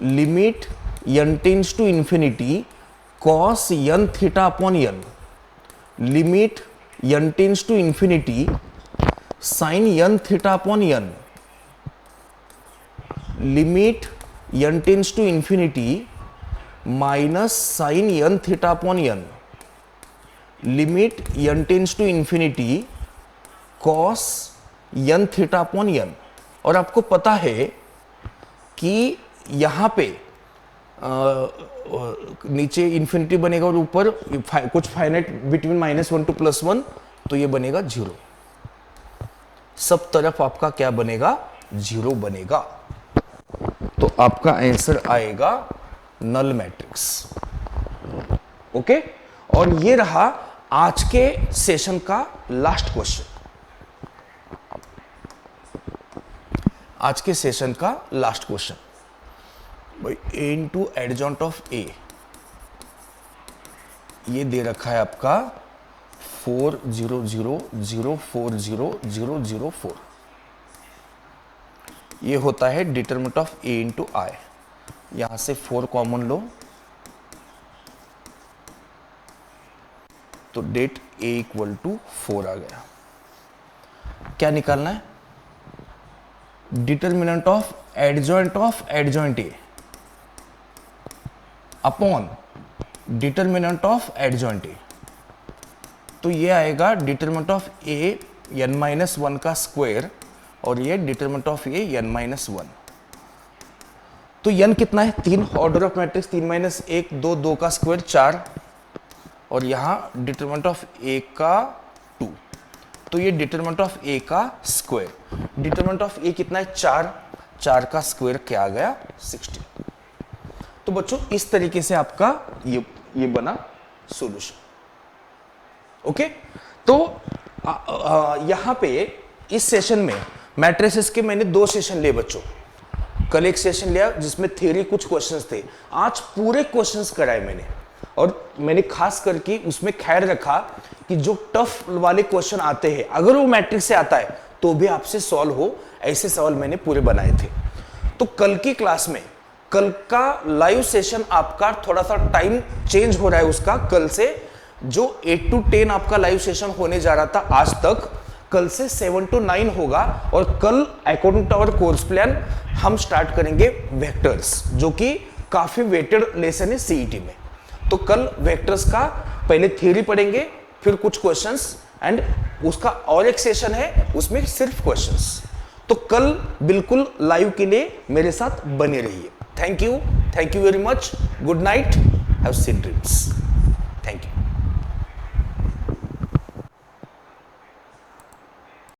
limit n tends to infinity cos n theta upon n, limit n tends to infinity sin n theta upon n, limit n tends to infinity minus sine n theta upon n, limit n tends to infinity cos n theta upon n। और आपको पता है कि यहां पे नीचे इंफिनिटी बनेगा और ऊपर कुछ फाइनाइट बिटवीन -1 to +1, तो ये बनेगा 0। सब तरफ आपका क्या बनेगा? 0 बनेगा। तो आपका आंसर आएगा नल मैट्रिक्स। ओके, और ये रहा आज के सेशन का लास्ट क्वेश्चन। आज के सेशन का लास्ट क्वेश्चन भाई, a into adjoint of a, ये दे रखा है आपका 4 0 0 0 4 0 0 0 4। ये होता है डिटरमिनेंट ऑफ a इंटू आई। यहां से 4 कॉमन लो, तो डेट a इक्वल टू 4 आ गया। क्या निकालना है? Determinant of adjoint a upon determinant of adjoint a। तो ये आएगा डिटरमिनेंट ऑफ a n-1 का स्क्वायर, और ये डिटरमिनेंट ऑफ a n-1। तो n कितना है? 3, ऑर्डर ऑफ मैट्रिक्स 3 - 1 2, 2 का स्क्वायर 4, और यहां डिटरमिनेंट ऑफ a का 2, तो ये डिटरमिनेंट ऑफ a का स्क्वायर। डिटरमिनेंट ऑफ a कितना है? 4, 4 का स्क्वायर क्या आ गया? 16। तो बच्चों इस तरीके से आपका ये बना सॉल्यूशन। ओके, तो यहां पे इस सेशन में मैट्रिसेस के मैंने 2 सेशन लिए बच्चों। कल एक सेशन लिया जिसमें थ्योरी कुछ क्वेश्चंस थे, आज पूरे क्वेश्चंस कराए मैंने। और मैंने खास करके उसमें ख्याल रखा कि जो टफ वाले क्वेश्चन आते हैं, अगर वो मैट्रिक्स से आता है तो भी आपसे सॉल्व हो, ऐसे सवाल मैंने पूरे बनाए थे। तो कल की क्लास में, कल का लाइव सेशन आपका थोड़ा सा टाइम चेंज हो रहा है उसका। कल से जो 8 to 10 आपका लाइव सेशन होने जा रहा था आज तक, कल से 7 to 9 होगा और कल according to our course plan हम स्टार्ट करेंगे वेक्टर्स, जो कि काफी वेटेड लेसन है सीईटी में। तो कल वेक्टर्स का पहले थ्योरी पढ़ेंगे, फिर कुछ क्वेश्चंस एंड उसका और एक सेशन है उसमें सिर्फ क्वेश्चंस। तो कल बिल्कुल लाइव के लिए मेरे साथ बने रहिए। Thank you very much, good night, have sweet dreams.